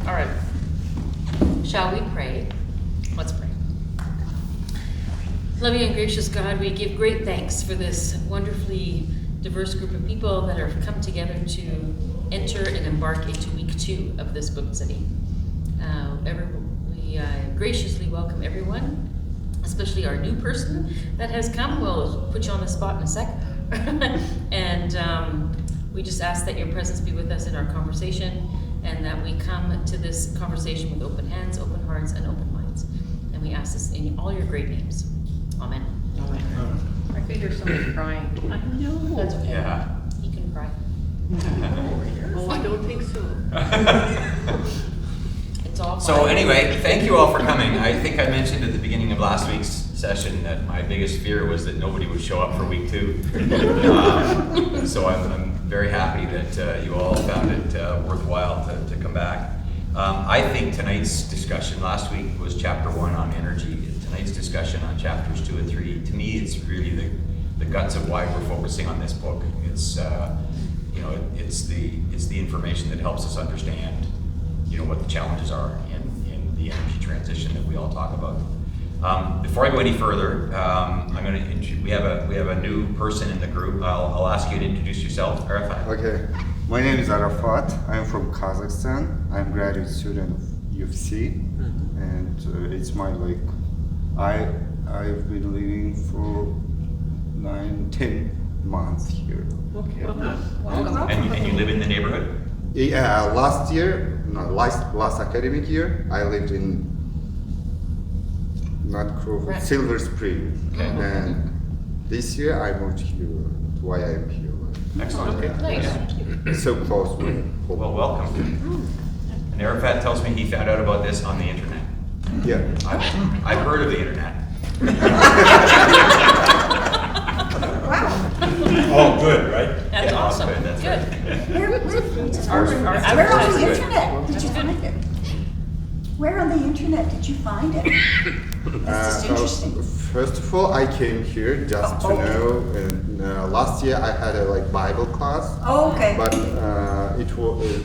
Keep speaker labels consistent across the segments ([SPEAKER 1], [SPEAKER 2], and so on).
[SPEAKER 1] All right. Shall we pray? Let's pray. Loving and gracious God, we give great thanks for this wonderfully diverse group of people that have come together to enter and embark into week 2 of this book study. We graciously welcome everyone, especially our new person that has come. We'll put you on the spot in a sec. And we just ask that your presence be with us in our conversation, and that we come to this conversation with open hands, open hearts, and open minds. And we ask this in all your great names. Amen.
[SPEAKER 2] I could hear somebody crying.
[SPEAKER 3] I know.
[SPEAKER 1] That's okay.
[SPEAKER 4] Yeah.
[SPEAKER 1] He can cry.
[SPEAKER 2] Oh, I don't think so.
[SPEAKER 1] It's all
[SPEAKER 4] So
[SPEAKER 1] fine.
[SPEAKER 4] anyway, thank you all for coming. I think I mentioned at the beginning of last week's session that my biggest fear was that nobody would show up for week 2. So I'm very happy that you all found it worthwhile to come back. I think tonight's discussion, last week was chapter 1 on energy. Tonight's discussion on chapters 2 and 3, to me, it's really the guts of why we're focusing on this book. It's it's the information that helps us understand what the challenges are in the energy transition that we all talk about. Before I go any further, we have a new person in the group. I'll ask you to introduce yourself, Arafat.
[SPEAKER 3] Okay, my name is Arafat. I'm from Kazakhstan. I'm a graduate student of UFC, and it's my I've been living for 9-10 months here.
[SPEAKER 2] Okay.
[SPEAKER 1] Welcome.
[SPEAKER 4] And you live in the neighborhood?
[SPEAKER 3] Yeah, last academic year, I lived in
[SPEAKER 1] Right.
[SPEAKER 3] Silver Spring,
[SPEAKER 4] Okay.
[SPEAKER 3] and this year I moved here. Why I'm here?
[SPEAKER 4] Excellent.
[SPEAKER 1] Okay, nice.
[SPEAKER 3] It's so close to home.
[SPEAKER 4] Well, welcome. And Arafat tells me he found out about this on the internet.
[SPEAKER 3] Yeah.
[SPEAKER 4] I've heard of the internet.
[SPEAKER 1] Wow.
[SPEAKER 5] Oh, good, right?
[SPEAKER 1] That's
[SPEAKER 4] Yeah,
[SPEAKER 1] awesome.
[SPEAKER 4] good, that's
[SPEAKER 1] Good.
[SPEAKER 4] right.
[SPEAKER 1] Our
[SPEAKER 6] Where on
[SPEAKER 1] advertising.
[SPEAKER 6] the internet did you find it? Where on the internet did you find it? That's just interesting.
[SPEAKER 3] First of all, I came here just to
[SPEAKER 6] Okay.
[SPEAKER 3] know. And last year I had a Bible class,
[SPEAKER 6] Oh, okay.
[SPEAKER 3] but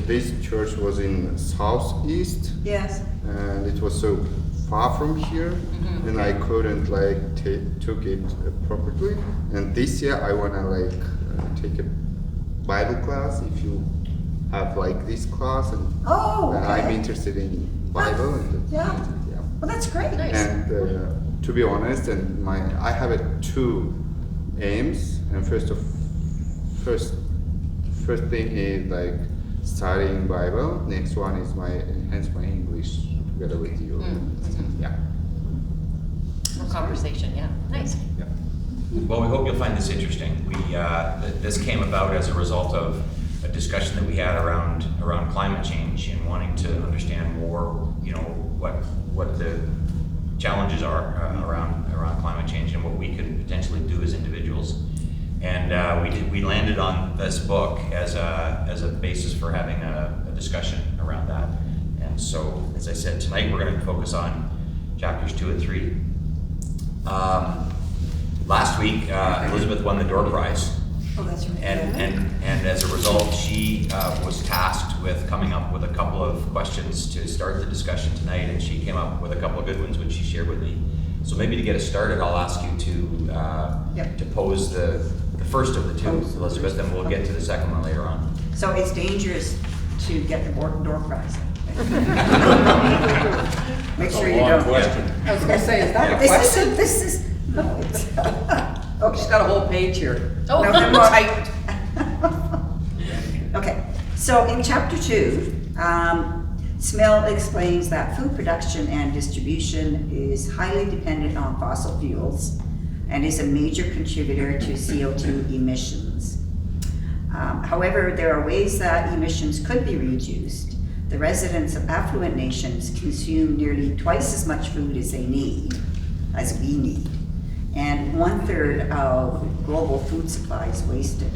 [SPEAKER 3] this church was in southeast,
[SPEAKER 6] Yes.
[SPEAKER 3] and it was so far from here, and I couldn't took it properly. And this year I wanna take a Bible class. If you have this class, and
[SPEAKER 6] Oh,
[SPEAKER 3] I'm
[SPEAKER 6] okay.
[SPEAKER 3] interested in Bible, and
[SPEAKER 6] Yeah.
[SPEAKER 3] yeah.
[SPEAKER 6] Well, that's great.
[SPEAKER 1] Nice.
[SPEAKER 3] And to be honest, I have 2 aims. And first thing is studying Bible. Next one is enhance my English together with you. Yeah.
[SPEAKER 1] More conversation, yeah. Nice.
[SPEAKER 3] Yeah.
[SPEAKER 4] Well, we hope you'll find this interesting. This came about as a result of a discussion that we had around climate change and wanting to understand more, what the challenges are around climate change and what we can potentially do as individuals. And we landed on this book as a basis for having a discussion around that. And so, as I said, tonight we're going to focus on chapters 2 and 3. Last week, Elizabeth won the Door Prize.
[SPEAKER 6] Oh, that's right.
[SPEAKER 4] And as a result, she was tasked with coming up with a couple of questions to start the discussion tonight, and she came up with a couple of good ones, which she shared with me. So maybe to get us started, I'll ask you to pose the first of the 2, Elizabeth, and we'll get to the second one later on.
[SPEAKER 6] So it's dangerous to get the door prize. Make sure you don't.
[SPEAKER 5] question.
[SPEAKER 2] I was gonna say, is that a
[SPEAKER 6] This
[SPEAKER 2] question?
[SPEAKER 6] is, this is, no, it's,
[SPEAKER 2] She's
[SPEAKER 6] okay.
[SPEAKER 2] got a whole page here.
[SPEAKER 1] Oh,
[SPEAKER 6] No, they're more-
[SPEAKER 1] typed.
[SPEAKER 6] Okay, so in chapter 2, Smil explains that food production and distribution is highly dependent on fossil fuels and is a major contributor to CO2 emissions. However, there are ways that emissions could be reduced. The residents of affluent nations consume nearly twice as much food as we need, and 1/3 of global food supply is wasted.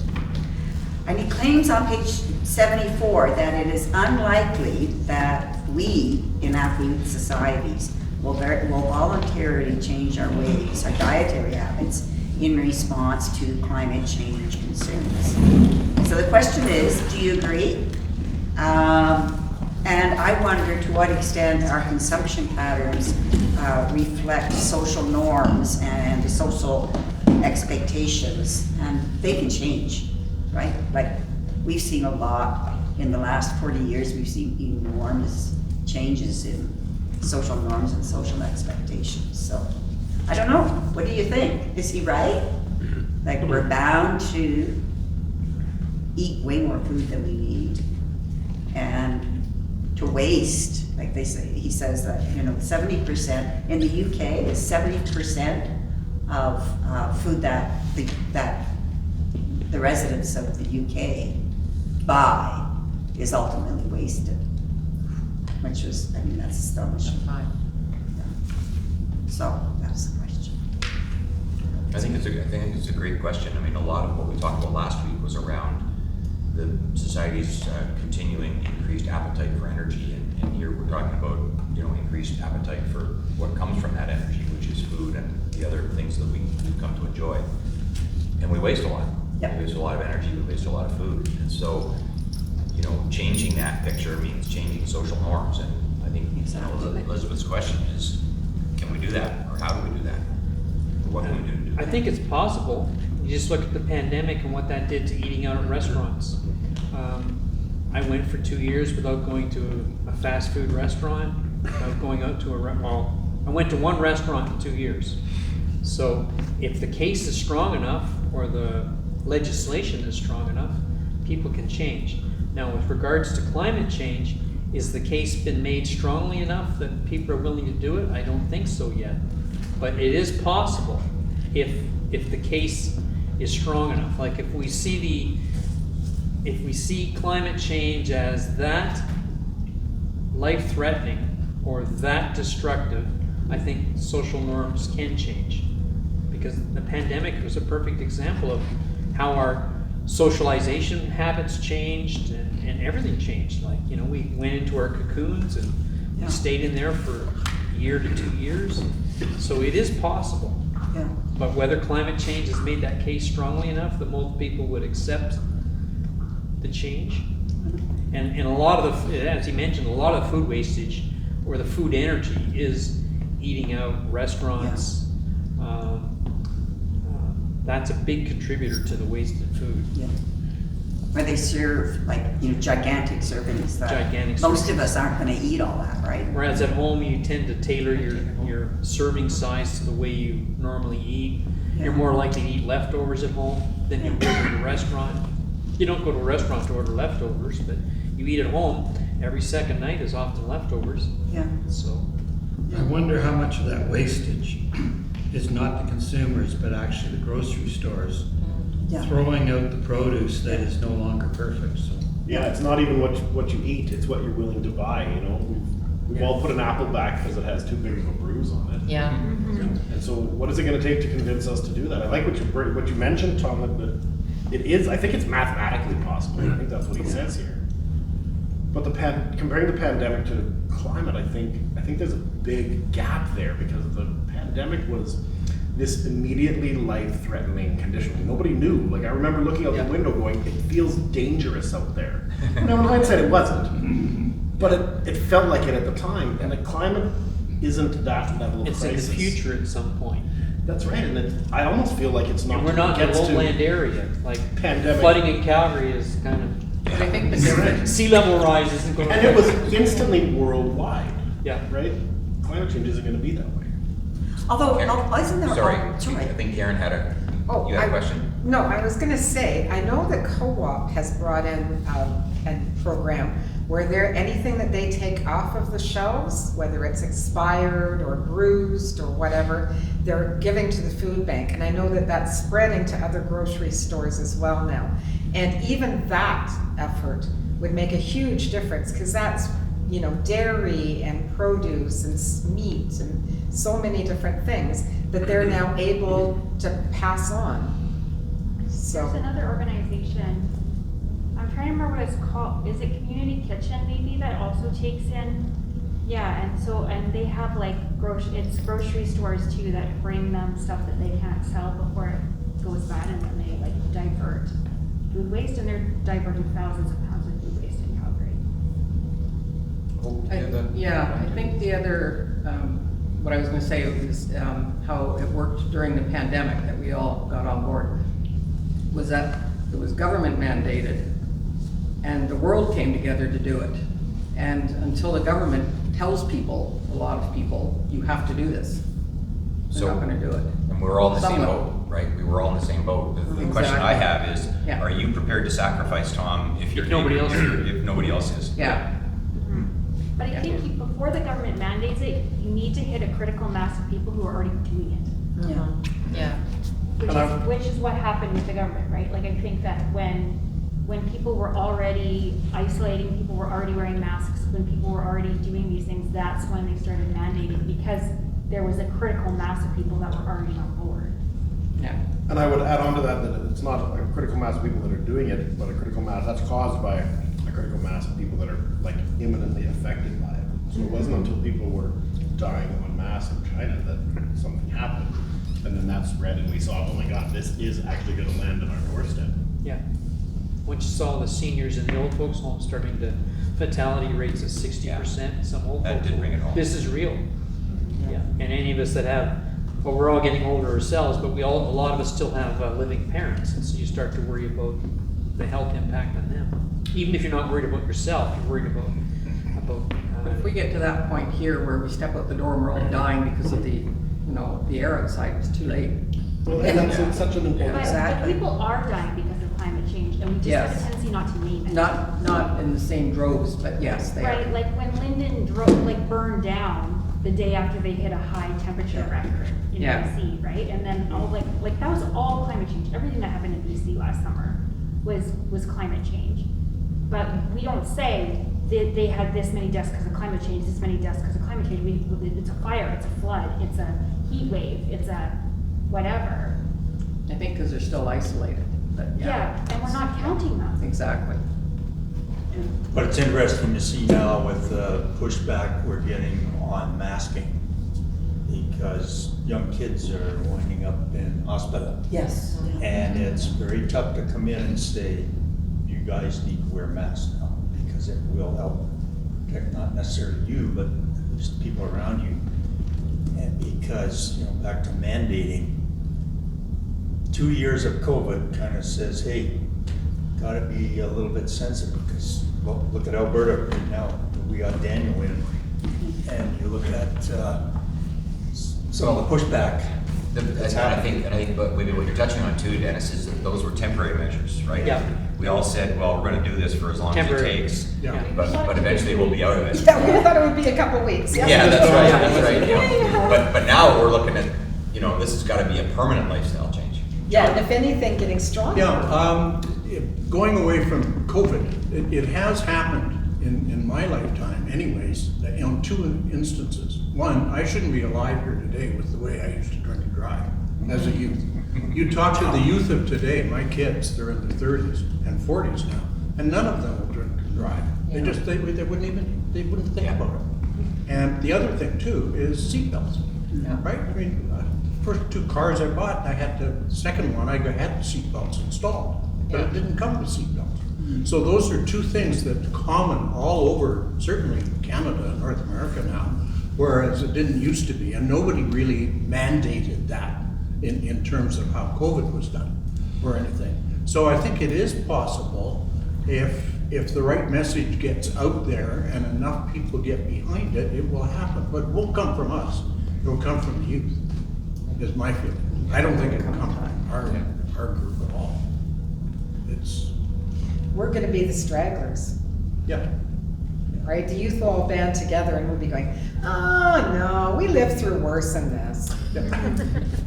[SPEAKER 6] And he claims on page 74 that it is unlikely that we in affluent societies will voluntarily change our ways, our dietary habits, in response to climate change concerns. So the question is, do you agree? And I wonder to what extent our consumption patterns reflect social norms and social expectations, and they can change, right? Like, we've seen a lot in the last 40 years, we've seen enormous changes in social norms and social expectations. So, I don't know, what do you think? Is he right? Like, we're bound to eat way more food than we need, and to waste, like they say, he says that, 70%, in the UK, 70% of food that the residents of the UK buy is ultimately wasted, which was, that's astonishing.
[SPEAKER 1] Fine.
[SPEAKER 6] So, that's the question.
[SPEAKER 4] I think it's a great question. I mean, a lot of what we talked about last week was around the society's continuing increased appetite for energy, and here we're talking about increased appetite for what comes from that energy, which is food and the other things that we've come to enjoy. And we waste a lot.
[SPEAKER 6] Yep.
[SPEAKER 4] We waste a lot of energy. We waste a lot of food, and so changing that picture means changing social norms. And I think Elizabeth's question is, can we do that, or how do we do that? What can we do to do that?
[SPEAKER 7] I think it's possible. You just look at the pandemic and what that did to eating out at restaurants. I went for 2 years without going to a fast food restaurant, without going out to I went to one restaurant in 2 years. So if the case is strong enough, or the legislation is strong enough, people can change. Now, with regards to climate change, is the case been made strongly enough that people are willing to do it? I don't think so yet. But it is possible if the case is strong enough. Like, if we see climate change as that life-threatening or that destructive, I think social norms can change. Because the pandemic was a perfect example of how our socialization habits changed, and everything changed. Like, we went into our cocoons and we stayed in there for a year to 2 years. So it is possible.
[SPEAKER 6] Yeah.
[SPEAKER 7] But whether climate change has made that case strongly enough that most people would accept the change. And a lot of as he mentioned, a lot of food wastage, or the food energy, is eating out, restaurants. That's a big contributor to the wasted food.
[SPEAKER 6] Yeah. Where they serve gigantic servings that
[SPEAKER 7] Gigantic
[SPEAKER 6] most
[SPEAKER 7] servings.
[SPEAKER 6] of us aren't gonna eat all that, right?
[SPEAKER 7] Whereas at home, you tend to tailor your serving size to the way you normally eat.
[SPEAKER 6] Yeah.
[SPEAKER 7] You're more likely to eat leftovers at home than you would in a restaurant. You don't go to a restaurant to order leftovers, but you eat at home. Every second night is often leftovers.
[SPEAKER 6] Yeah.
[SPEAKER 7] So
[SPEAKER 5] I wonder how much of that wastage is not the consumers, but actually the grocery stores
[SPEAKER 6] Yeah.
[SPEAKER 5] throwing out the produce that is no longer perfect, so.
[SPEAKER 8] Yeah, it's not even what you eat, it's what you're willing to buy, We've all put an apple back because it has too big of a bruise on it.
[SPEAKER 1] Yeah.
[SPEAKER 8] And so what is it gonna take to convince us to do that? I like what you mentioned, Tom, that it is, I think it's mathematically possible. I think that's what he says here. But comparing the pandemic to climate, I think there's a big gap there, because the pandemic was this immediately life-threatening condition. Nobody knew. Like, I remember looking out the window going, it feels dangerous out there. Now, in hindsight, it wasn't. But it felt like it at the time. And the climate isn't that level of
[SPEAKER 7] it's
[SPEAKER 8] crisis.
[SPEAKER 7] in the future at some point.
[SPEAKER 8] That's right. And I almost feel like it's not.
[SPEAKER 7] And we're not in a
[SPEAKER 8] gets to
[SPEAKER 7] lowland area. Like,
[SPEAKER 8] pandemic.
[SPEAKER 7] flooding in Calgary is kind of,
[SPEAKER 1] But I think
[SPEAKER 8] You're right.
[SPEAKER 7] sea level rise isn't going to.
[SPEAKER 8] And it was instantly worldwide.
[SPEAKER 7] Yeah.
[SPEAKER 8] Right? Climate change isn't going to be that way.
[SPEAKER 6] Although,
[SPEAKER 4] Karen,
[SPEAKER 6] isn't there?
[SPEAKER 4] sorry,
[SPEAKER 6] Sorry.
[SPEAKER 4] I think Karen had a
[SPEAKER 9] Oh,
[SPEAKER 4] you had a question.
[SPEAKER 9] No, I was gonna say, I know the co-op has brought in a program where anything that they take off of the shelves, whether it's expired or bruised or whatever, they're giving to the food bank. And I know that that's spreading to other grocery stores as well now. And even that effort would make a huge difference, because that's, dairy and produce and meat and so many different things that they're now able to pass on. So,
[SPEAKER 10] There's another organization, I'm trying to remember what it's called, is it Community Kitchen maybe, that also takes in? Yeah, and they have it's grocery stores too that bring them stuff that they can't sell before it goes bad, and then they divert food waste, and they're diverting thousands of pounds of food waste in Calgary.
[SPEAKER 2] Yeah, I think the other, what I was gonna say was, how it worked during the pandemic that we all got on board, was that it was government mandated, and the world came together to do it. And until the government tells people, a lot of people, you have to do this, they're not gonna do it.
[SPEAKER 4] And we're all in the same
[SPEAKER 2] Somewhat.
[SPEAKER 4] boat, right? We were all in the same boat. The question I have is,
[SPEAKER 2] Yeah.
[SPEAKER 4] are you prepared to sacrifice, Tom, if your
[SPEAKER 7] If nobody else is?
[SPEAKER 4] if nobody else is?
[SPEAKER 2] Yeah,
[SPEAKER 10] But I think before the government mandates it, you need to hit a critical mass of people who are already doing it.
[SPEAKER 1] Yeah.
[SPEAKER 10] Which is what happened with the government, right? Like, I think that when people were already isolating, people were already wearing masks, when people were already doing these things, that's when they started mandating, because there was a critical mass of people that were already on board.
[SPEAKER 2] yeah.
[SPEAKER 8] And I would add on to that, that it's not a critical mass of people that are doing it, but a critical mass that's caused by a critical mass of people that are like imminently affected by it. So it wasn't until people were dying en masse in China that something happened. And then that spread and we saw, oh my God, this is actually gonna land on our doorstep.
[SPEAKER 7] Yeah. Once you saw the seniors in the old folks' home starting to fatality rates of 60%, some old
[SPEAKER 4] That
[SPEAKER 7] folks.
[SPEAKER 4] did bring it home.
[SPEAKER 7] This is real. Yeah. And any of us that have, well, we're all getting older ourselves, but a lot of us still have living parents, and so you start to worry about the health impact on them. Even if you're not worried about yourself, you're worried about.
[SPEAKER 2] But if we get to that point here where we step out the door and we're all dying because of the air outside, it's too late.
[SPEAKER 8] Well, and that's it's such an important.
[SPEAKER 10] But
[SPEAKER 2] Exactly.
[SPEAKER 10] people are dying because of climate change, and we just have
[SPEAKER 2] Yes.
[SPEAKER 10] a tendency not to name it.
[SPEAKER 2] Not in the same droves, but yes, they
[SPEAKER 10] Right,
[SPEAKER 2] are.
[SPEAKER 10] like when Linden burned down the day after they hit a high temperature record in
[SPEAKER 2] Yeah.
[SPEAKER 10] BC, right? And then all like that was all climate change. Everything that happened in BC last summer was climate change. But we don't say that they had this many deaths because of climate change, this many deaths because of climate change. It's a fire, it's a flood, it's a heat wave, it's a whatever.
[SPEAKER 2] I think because they're still isolated, but
[SPEAKER 10] Yeah, and we're not counting them.
[SPEAKER 2] exactly.
[SPEAKER 11] But it's interesting to see now with the pushback we're getting on masking, because young kids are winding up in hospital.
[SPEAKER 2] Yes.
[SPEAKER 11] And it's very tough to come in and say, you guys need to wear masks now, because it will help protect not necessarily you, but just the people around you. And because, back to mandating, 2 years of COVID kind of says, hey, gotta be a little bit sensitive, because, well, look at Alberta right now, we got Daniel in, and you look at some of the pushback.
[SPEAKER 4] And I think, but maybe what you're touching on too, Dennis, is that those were temporary measures, right?
[SPEAKER 7] Yeah.
[SPEAKER 4] We all said, well, we're gonna do this for as long as it
[SPEAKER 7] Temporary.
[SPEAKER 4] takes,
[SPEAKER 7] Yeah.
[SPEAKER 4] but eventually we'll be out of it.
[SPEAKER 9] Yeah, we thought it would be a couple weeks, yeah.
[SPEAKER 4] Yeah, that's right, But now we're looking at, this has gotta be a permanent lifestyle change.
[SPEAKER 9] Yeah, and if anything, getting stronger.
[SPEAKER 5] Yeah, going away from COVID, it has happened in my lifetime anyways, on two instances. One, I shouldn't be alive here today with the way I used to drink and drive as a youth. You talk to the youth of today, my kids, they're in their 30s and 40s now, and none of them will drink and drive. They wouldn't think
[SPEAKER 4] Yeah.
[SPEAKER 5] about it. And the other thing too is seatbelts, right? I mean, first two cars I bought, the second one, I had the seatbelts installed, but it didn't come with seatbelts. So those are two things that are common all over, certainly Canada and North America now, whereas it didn't used to be, and nobody really mandated that in terms of how COVID was done or anything. So I think it is possible if the right message gets out there and enough people get behind it, it will happen. But it won't come from us. It will come from the youth, is my feeling. I don't think it will come from our group at all.
[SPEAKER 9] We're gonna be the stragglers,
[SPEAKER 5] Yeah.
[SPEAKER 9] right? The youth will all band together and we'll be going, oh, no, we lived through worse than this.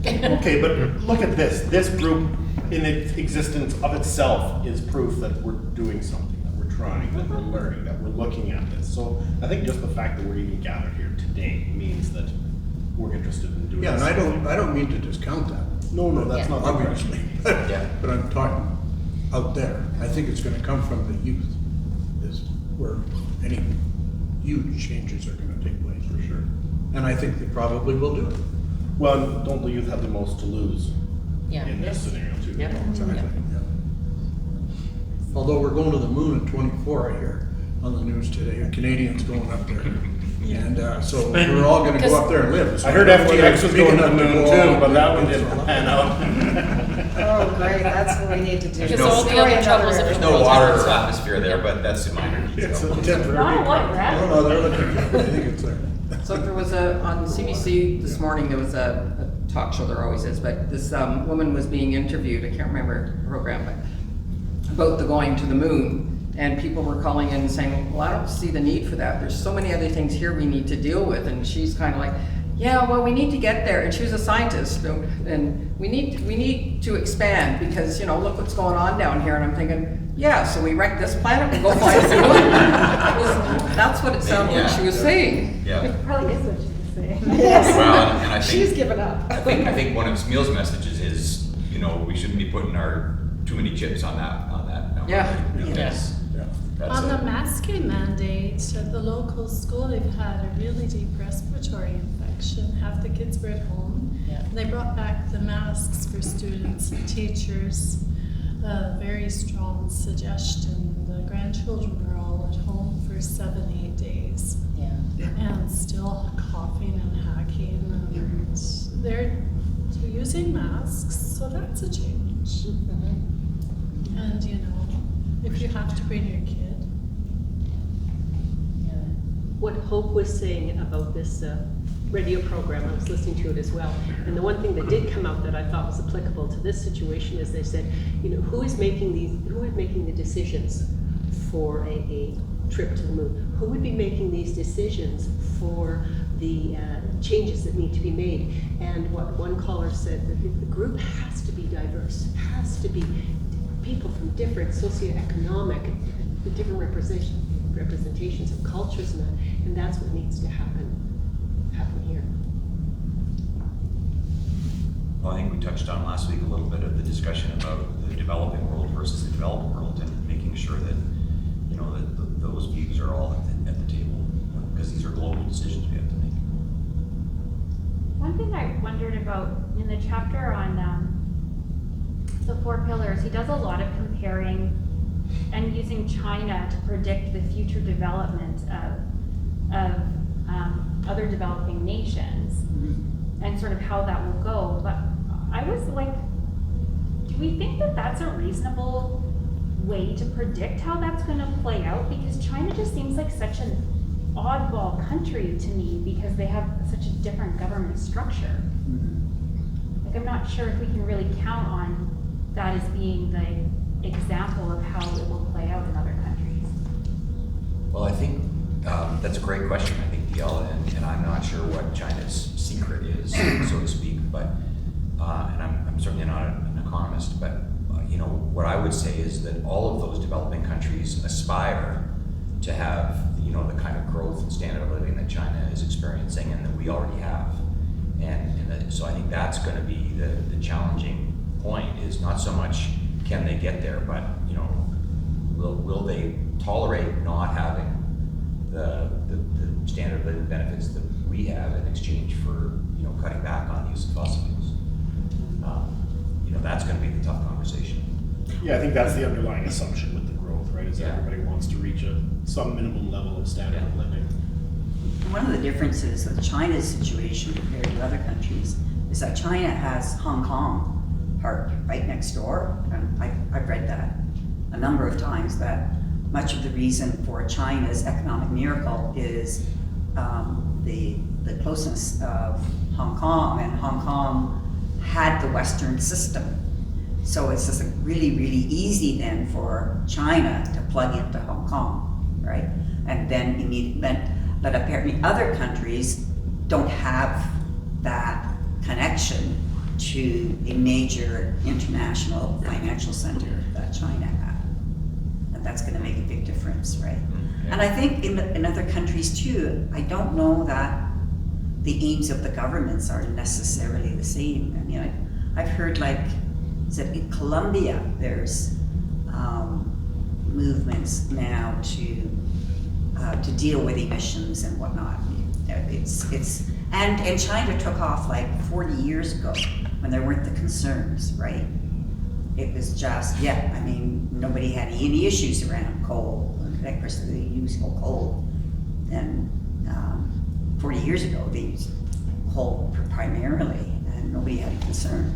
[SPEAKER 8] Okay, but look at this. This group in its existence of itself is proof that we're doing something, that we're trying, that we're learning, that we're looking at this. So I think just the fact that we're even gathered here today means that we're interested in doing
[SPEAKER 5] Yeah, and
[SPEAKER 8] this.
[SPEAKER 5] I don't mean to discount that.
[SPEAKER 8] No, that's not the question.
[SPEAKER 5] Obviously.
[SPEAKER 4] Yeah.
[SPEAKER 5] But I'm talking out there. I think it's gonna come from the youth, is where any huge changes are gonna take place, for sure. And I think they probably will do it.
[SPEAKER 8] Well, don't the youth have the most to lose
[SPEAKER 1] Yeah.
[SPEAKER 8] in this scenario too?
[SPEAKER 1] Yeah.
[SPEAKER 5] Exactly. Yeah. Although we're going to the moon in 24, I hear. on the news today, Canadians going up there. And so we're all gonna go up there and live. So
[SPEAKER 8] I heard
[SPEAKER 5] don't know whether
[SPEAKER 8] FTX
[SPEAKER 5] it's
[SPEAKER 8] was
[SPEAKER 5] big
[SPEAKER 8] going to
[SPEAKER 5] enough
[SPEAKER 8] the moon
[SPEAKER 5] go
[SPEAKER 8] too,
[SPEAKER 5] all
[SPEAKER 8] but that one
[SPEAKER 5] up.
[SPEAKER 8] didn't pan out.
[SPEAKER 9] Oh, great, that's what we need to do.
[SPEAKER 1] Because
[SPEAKER 4] no-
[SPEAKER 1] all the other troubles
[SPEAKER 4] There's
[SPEAKER 1] of
[SPEAKER 4] no water or atmosphere there, but that's a minor
[SPEAKER 5] It's a
[SPEAKER 4] detail.
[SPEAKER 5] temporary.
[SPEAKER 10] Not a what,
[SPEAKER 5] I
[SPEAKER 10] Brad?
[SPEAKER 5] don't know, they're looking, I think it's there.
[SPEAKER 2] So there was on CBC this morning, there was a talk show, there always is, but this woman was being interviewed, I can't remember the program, but about the going to the moon. And people were calling in and saying, well, I don't see the need for that. There's so many other things here we need to deal with. And she's kind of like, yeah, well, we need to get there. And she was a scientist, and we need to expand because, you know, look what's going on down here. And I'm thinking, yeah, so we wreck this planet, we'll go find the moon. That's what it sounded like she was saying.
[SPEAKER 4] Yeah.
[SPEAKER 10] Probably is what she was saying.
[SPEAKER 9] Yes.
[SPEAKER 4] Well, and I think.
[SPEAKER 9] She's given up.
[SPEAKER 4] I think one of Smeal's messages is, you know, we shouldn't be putting our too many chips on that number.
[SPEAKER 2] Yeah.
[SPEAKER 4] Because that's
[SPEAKER 12] On the
[SPEAKER 4] a-
[SPEAKER 12] masking mandate, at the local school, they've had a really deep respiratory infection. Half the kids were at home.
[SPEAKER 1] Yeah.
[SPEAKER 12] And they brought back the masks for students and teachers. Very strong suggestion. The grandchildren were all at home for 7-8 days.
[SPEAKER 1] Yeah.
[SPEAKER 12] And still coughing and hacking, and they're using masks, so that's a change. And you know, if you have to bring your kid.
[SPEAKER 13] What Hope was saying about this radio program, I was listening to it as well. And the one thing that did come out that I thought was applicable to this situation is they said, you know, who is making the decisions for a trip to the moon? Who would be making these decisions for the changes that need to be made? And what one caller said, that the group has to be diverse, has to be people from different socioeconomic, different representations of cultures and that's what needs to happen here.
[SPEAKER 4] Well, I think we touched on last week a little bit of the discussion about the developing world versus the developed world and making sure that, you know, that those views are all at the table, because these are global decisions we have to make.
[SPEAKER 10] One thing I wondered about in the chapter on the 4 pillars, he does a lot of comparing and using China to predict the future development of other developing nations and sort of how that will go. But I was like, do we think that that's a reasonable way to predict how that's going to play out? Because China just seems like such an oddball country to me because they have such a different government structure. Like, I'm not sure if we can really count on that as being the example of how it will play out in other countries.
[SPEAKER 4] Well, I think that's a great question, I think, DL, and I'm not sure what China's secret is, so to speak, but, and I'm certainly not an economist, but, you know, what I would say is that all of those developing countries aspire to have, you know, the kind of growth and standard of living that China is experiencing and that we already have. So I think that's going to be the challenging point, is not so much can they get there, but, you know, will they tolerate not having the standard of living benefits that we have in exchange for, you know, cutting back on the use of fossil fuels? You know, that's going to be the tough conversation.
[SPEAKER 8] Yeah, I think that's the underlying assumption with the growth, right? Is that
[SPEAKER 4] Yeah.
[SPEAKER 8] everybody wants to reach some minimum level of standard of living.
[SPEAKER 6] One of the differences with China's situation compared to other countries is that China has Hong Kong parked right next door. And I've read that a number of times, that much of the reason for China's economic miracle is the closeness of Hong Kong, and Hong Kong had the Western system. So it's just really, really easy then for China to plug into Hong Kong, right? And then but apparently other countries don't have that connection to a major international financial center that China had. And that's gonna make a big difference, right? And I think in other countries too, I don't know that the aims of the governments are necessarily the same. I mean, I've heard, like, is it in Colombia, there's movements now to deal with emissions and whatnot. And China took off like 40 years ago when there weren't the concerns, right? It was just, I mean, nobody had any issues around coal electricity, they use coal. And 40 years ago, they used coal primarily, and nobody had a concern.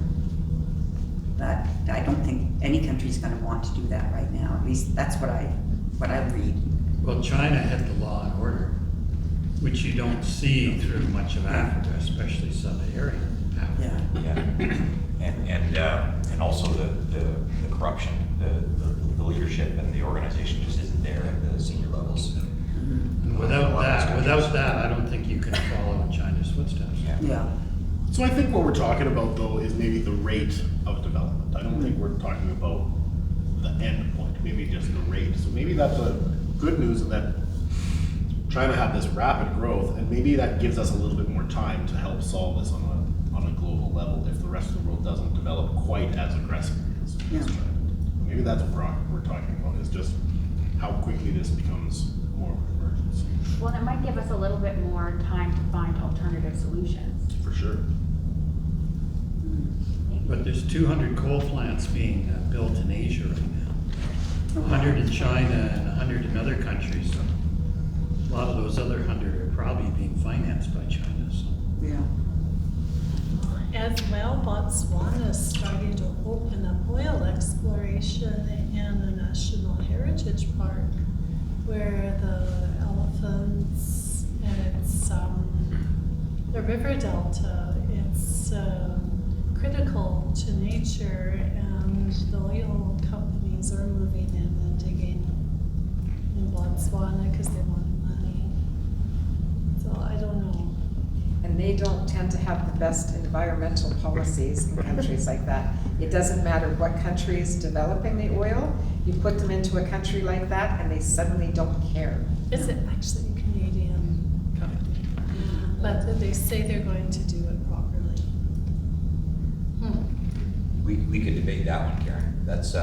[SPEAKER 6] But I don't think any country's gonna want to do that right now. At least that's what I read.
[SPEAKER 14] Well, China had the law and order, which you don't see through much of Africa, especially Sub-Saharan Africa.
[SPEAKER 6] Yeah.
[SPEAKER 4] And also the corruption, the leadership and the organization just isn't there at the senior levels.
[SPEAKER 14] And without that, I don't think you can follow in China's footsteps.
[SPEAKER 6] Yeah.
[SPEAKER 8] So I think what we're talking about though is maybe the rate of development. I don't think we're talking about the end point, maybe just the rate. So maybe that's a good news in that China had this rapid growth, and maybe that gives us a little bit more time to help solve this on a global level if the rest of the world doesn't develop quite as aggressively as China. Maybe that's what we're talking about, is just how quickly this becomes more of an emergency.
[SPEAKER 10] Well, it might give us a little bit more time to find alternative solutions.
[SPEAKER 8] For sure.
[SPEAKER 14] But there's 200 coal plants being built in Asia right now. 100 in China and 100 in other countries. A lot of those other 100 are probably being financed by China. So.
[SPEAKER 6] Yeah.
[SPEAKER 12] As well, Botswana is starting to open up oil exploration in a National Heritage Park where the elephants and it's the river delta, it's critical to nature, and the oil companies are moving in and digging in Botswana because they want money. So I don't know.
[SPEAKER 9] And they don't tend to have the best environmental policies in countries like that. It doesn't matter what country is developing the oil, you put them into a country like that and they suddenly don't care.
[SPEAKER 12] Is it actually a Canadian company? But they say they're going to do it properly.
[SPEAKER 4] We could debate that one, Karen. That's,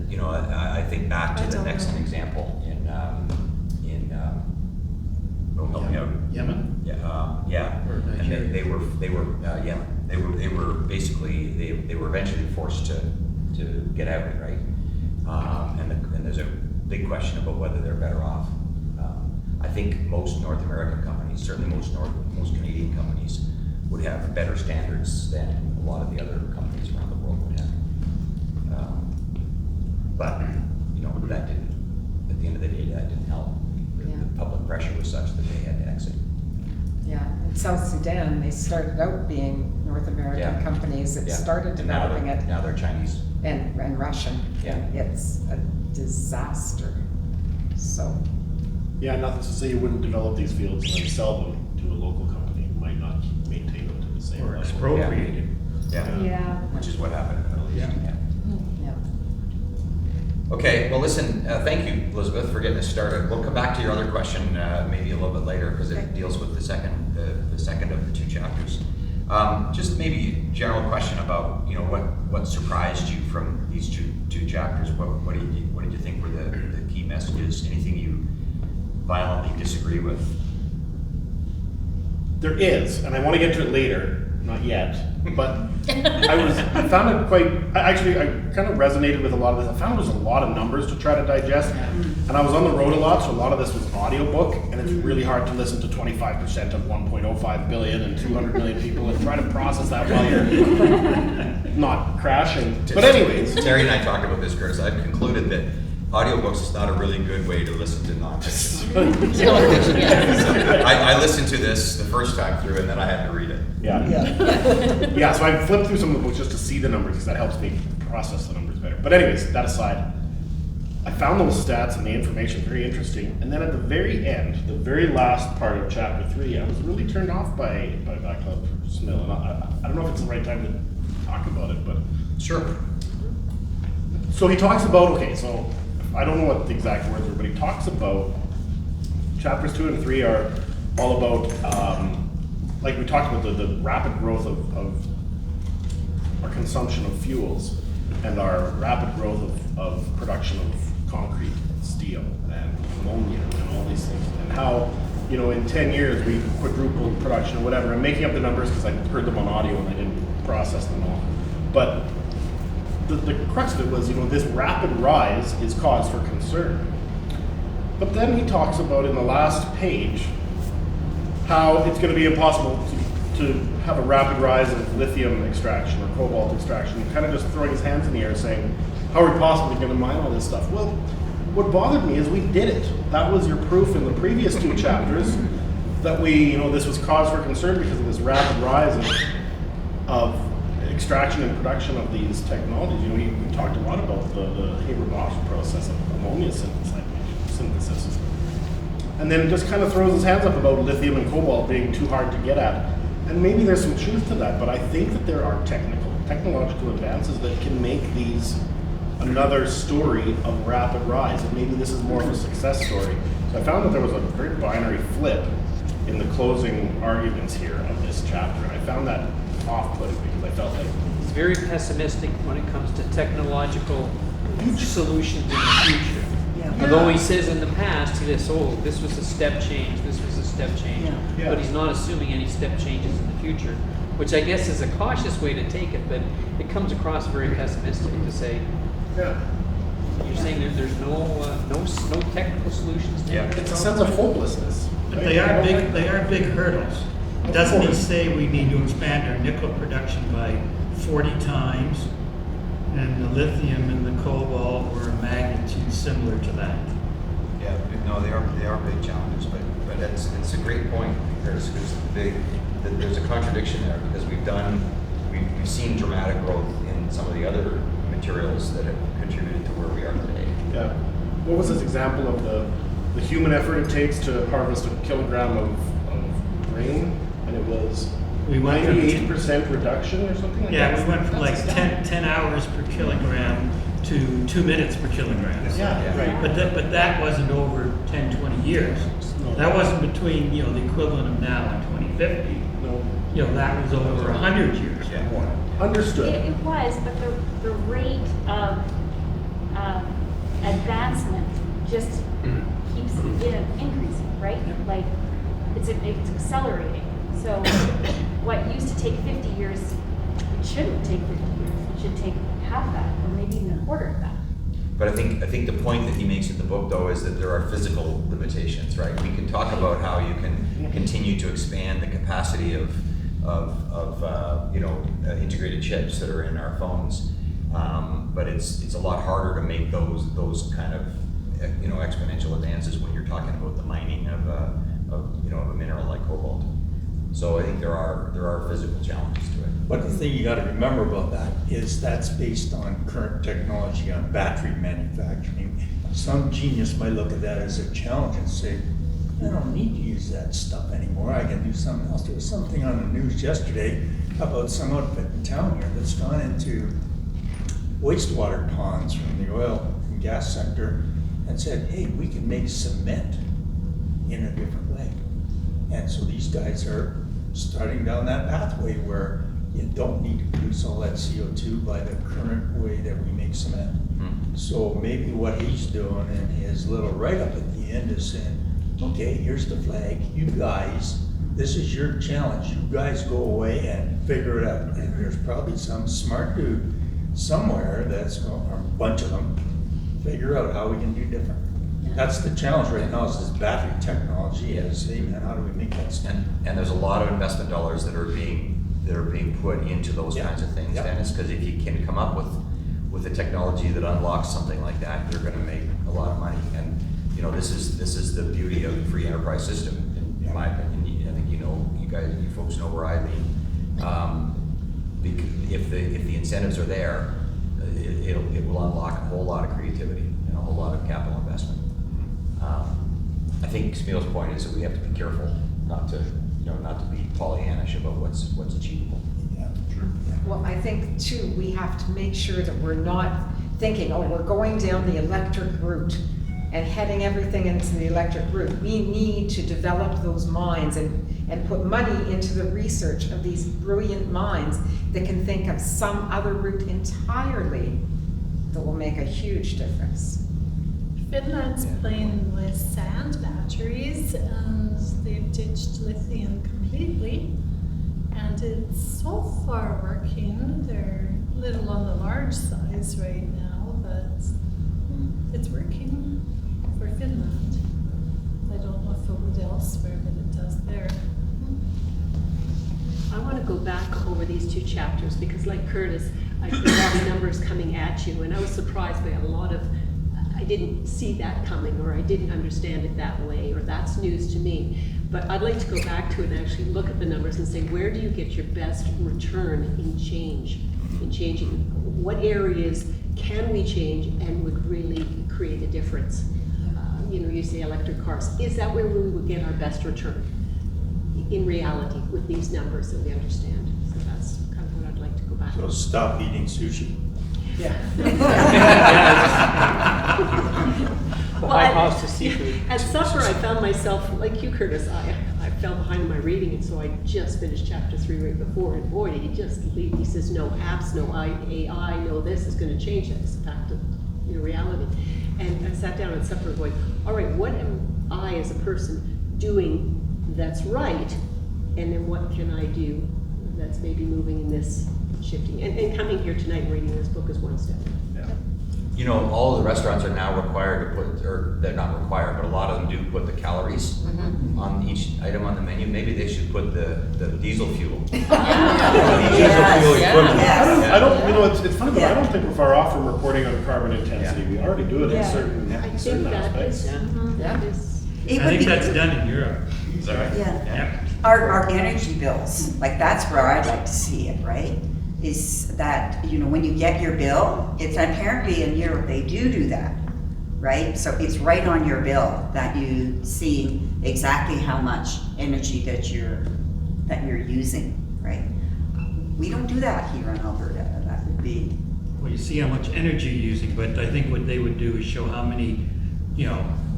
[SPEAKER 4] you know, I think back to the next example in help me out.
[SPEAKER 14] Yemen?
[SPEAKER 4] Yeah.
[SPEAKER 14] Or
[SPEAKER 4] And
[SPEAKER 14] Nigeria?
[SPEAKER 4] they were Yemen. They were basically, they were eventually forced to get out, right? And there's a big question about whether they're better off. I think most North American companies, certainly most Canadian companies, would have better standards than a lot of the other companies around the world would have. But, you know, that didn't, at the end of the day, that didn't help. The public pressure was such that they had to exit.
[SPEAKER 9] Yeah, in South Sudan, they started out being North American companies that started
[SPEAKER 4] And now
[SPEAKER 9] developing it.
[SPEAKER 4] Now they're Chinese.
[SPEAKER 9] And Russian.
[SPEAKER 4] Yeah.
[SPEAKER 9] It's a disaster. So,
[SPEAKER 8] Yeah, nothing to say you wouldn't develop these fields and then sell them to a local company who might not maintain them to the same
[SPEAKER 14] Or
[SPEAKER 8] level.
[SPEAKER 14] expropriated.
[SPEAKER 10] Yeah.
[SPEAKER 4] Which is what happened in the Middle East.
[SPEAKER 14] Yeah.
[SPEAKER 9] yeah.
[SPEAKER 4] Okay, well, listen, thank you, Elizabeth, for getting us started. We'll come back to your other question maybe a little bit later because it deals with the second of the two chapters. Just maybe a general question about, you know, what surprised you from these two chapters? What did you think were the key messages? Anything you violently disagree with?
[SPEAKER 8] There is, and I want to get to it later, not yet, but I found it quite, I kind of resonated with a lot of this. I found there was a lot of numbers to try to digest, and I was on the road a lot, so a lot of this was audiobook, and it's really hard to listen to 25% of 1.05 billion and 200 million people and try to process that while you're not crashing. But anyways.
[SPEAKER 4] Terry and I talked about this, Curtis. I've concluded that audiobooks is not a really good way to listen to nonfiction. I listened to this the first time through, and then I had to read it.
[SPEAKER 8] Yeah, so I flipped through some of the books just to see the numbers because that helps me process the numbers better. But anyways, that aside, I found those stats and the information very interesting. And then at the very end, the very last part of chapter 3, I was really turned off by Václav Smil. And I don't know if it's the right time to talk about it, but
[SPEAKER 4] sure.
[SPEAKER 8] So he talks about, okay, so I don't know what the exact words were, but he talks about chapters 2 and 3 are all about, like we talked about the rapid growth of our consumption of fuels and our rapid growth of production of concrete and steel and ammonia and all these things, and how, you know, in 10 years we quadrupled production or whatever. I'm making up the numbers because I heard them on audio and I didn't process them all. But the crux of it was, this rapid rise is cause for concern. But then he talks about in the last page how it's going to be impossible to have a rapid rise of lithium extraction or cobalt extraction, kind of just throwing his hands in the air saying, how are we possibly going to mine all this stuff? Well, what bothered me is we did it. That was your proof in the previous 2 chapters that this was cause for concern because of this rapid rise of extraction and production of these technologies. We talked a lot about the Haber-Bosch process of ammonia synthesis. And then just kind of throws his hands up about lithium and cobalt being too hard to get at. And maybe there's some truth to that, but I think that there are technological advances that can make these another story of rapid rise, and maybe this is more of a success story. So I found that there was a very binary flip in the closing arguments here of this chapter, and I found that off-putting because I felt like
[SPEAKER 7] It's very pessimistic when it comes to technological solutions in the future.
[SPEAKER 6] Yeah.
[SPEAKER 7] Although he says in the past, this was a step change, this was a step change.
[SPEAKER 8] Yeah.
[SPEAKER 7] But he's not assuming any step changes in the future, which I guess is a cautious way to take it, but it comes across very pessimistic to say,
[SPEAKER 8] yeah.
[SPEAKER 7] you're saying that there's no technical solutions to it?
[SPEAKER 8] It's a sense of hopelessness.
[SPEAKER 14] But they are big hurdles. Doesn't he say we need to expand our nickel production by 40 times? And the lithium and the cobalt were a magnitude similar to that.
[SPEAKER 4] Yeah, no, they are big challenges, but it's a great point, Curtis, because there's a contradiction there, because we've seen dramatic growth in some of the other materials that have contributed to where we are today.
[SPEAKER 8] Yeah. What was this example of the human effort it takes to harvest a kilogram of grain? And it was 98% reduction or something like that?
[SPEAKER 14] Yeah, we went from like 10 hours per kilogram to 2 minutes per kilogram.
[SPEAKER 8] Yeah, right.
[SPEAKER 14] But that wasn't over 10, 20 years.
[SPEAKER 8] No.
[SPEAKER 14] That wasn't between, the equivalent of now and 2050.
[SPEAKER 8] No.
[SPEAKER 14] That was over 100 years.
[SPEAKER 4] Yeah.
[SPEAKER 8] Understood.
[SPEAKER 10] It was, but the rate of advancement just keeps increasing, right? Like, it's accelerating. So what used to take 50 years, it shouldn't take 50 years. It should take half that, or maybe even a quarter of that.
[SPEAKER 4] But I think the point that he makes in the book, though, is that there are physical limitations, right? We can talk about how you can continue to expand the capacity of integrated chips that are in our phones, but it's a lot harder to make those kind of exponential advances when you're talking about the mining of a mineral like cobalt. So I think there are physical challenges to it.
[SPEAKER 11] But the thing you gotta remember about that is that's based on current technology on battery manufacturing. Some genius might look at that as a challenge and say, I don't need to use that stuff anymore, I can do something else. There was something on the news yesterday about some outfit in town here that's gone into wastewater ponds from the oil and gas sector and said, hey, we can make cement in a different way. And so these guys are starting down that pathway where you don't need to produce all that CO2 by the current way that we make cement.
[SPEAKER 4] Mm-hmm.
[SPEAKER 11] So maybe what he's doing in his little write-up at the end is saying, okay, here's the flag, you guys, this is your challenge, you guys go away and figure it out. And there's probably some smart dude somewhere or a bunch of them, figure out how we can do different. That's the challenge right now, is this battery technology, is, hey man, how do we make that stuff?
[SPEAKER 4] And there's a lot of investment dollars that are being put into those kinds of things, Dennis, because if you can come up with a technology that unlocks something like that, you're going to make a lot of money. And this is the beauty of the free enterprise system, in my opinion. I think you folks know where I lean. If the incentives are there, it will unlock a whole lot of creativity and a whole lot of capital investment. I think Smeal's point is that we have to be careful not to be Pollyannish about what's achievable.
[SPEAKER 11] Yeah, true.
[SPEAKER 9] Well, I think too, we have to make sure that we're not thinking, oh, we're going down the electric route and heading everything into the electric route. We need to develop those minds and put money into the research of these brilliant minds that can think of some other route entirely that will make a huge difference.
[SPEAKER 12] Finland's playing with sand batteries and they've ditched lithium completely. And it's so far working. They're little on the large size right now, but it's working for Finland. I don't know if it would elsewhere, but it does there.
[SPEAKER 13] I want to go back over these two chapters because like Curtis, I saw the numbers coming at you and I was surprised by a lot of, I didn't see that coming or I didn't understand it that way or that's news to me. But I'd like to go back to it and actually look at the numbers and say, where do you get your best return in changing? What areas can we change and would really create a difference? You say electric cars. Is that where we would get our best return in reality with these numbers that we understand? So that's kind of what I'd like to go back to.
[SPEAKER 11] So stop eating sushi.
[SPEAKER 7] The high cost of seafood.
[SPEAKER 13] At supper, I found myself, like you, Curtis, I fell behind in my reading, and so I just finished chapter 3 right before, and boy, did he just leave. He says, no apps, no AI, no this is going to change. That's a fact of reality. And I sat down at supper going, all right, what am I as a person doing that's right, and then what can I do that's maybe moving in this shifting? And coming here tonight and reading this book is one step.
[SPEAKER 4] You know, all of the restaurants are now required to put, or they're not required, but a lot of them do put the calories on each item on the menu. Maybe they should put the diesel fuel.
[SPEAKER 6] Yes.
[SPEAKER 8] I don't, it's funny, but I don't think we're far off from reporting on carbon intensity. We already do it in certain
[SPEAKER 13] I think
[SPEAKER 8] certain
[SPEAKER 13] that
[SPEAKER 8] aspects.
[SPEAKER 13] is,
[SPEAKER 6] It
[SPEAKER 14] I
[SPEAKER 6] would
[SPEAKER 14] think
[SPEAKER 6] be-
[SPEAKER 14] that's done in Europe.
[SPEAKER 8] Is that right?
[SPEAKER 6] Yeah. Our energy bills, like that's where I'd like to see it, right? Is that, when you get your bill, it's apparently in Europe, they do that, right? So it's right on your bill that you see exactly how much energy that you're using, right? We don't do that here in Alberta. That would be,
[SPEAKER 14] Well, you see how much energy you're using, but I think what they would do is show how many,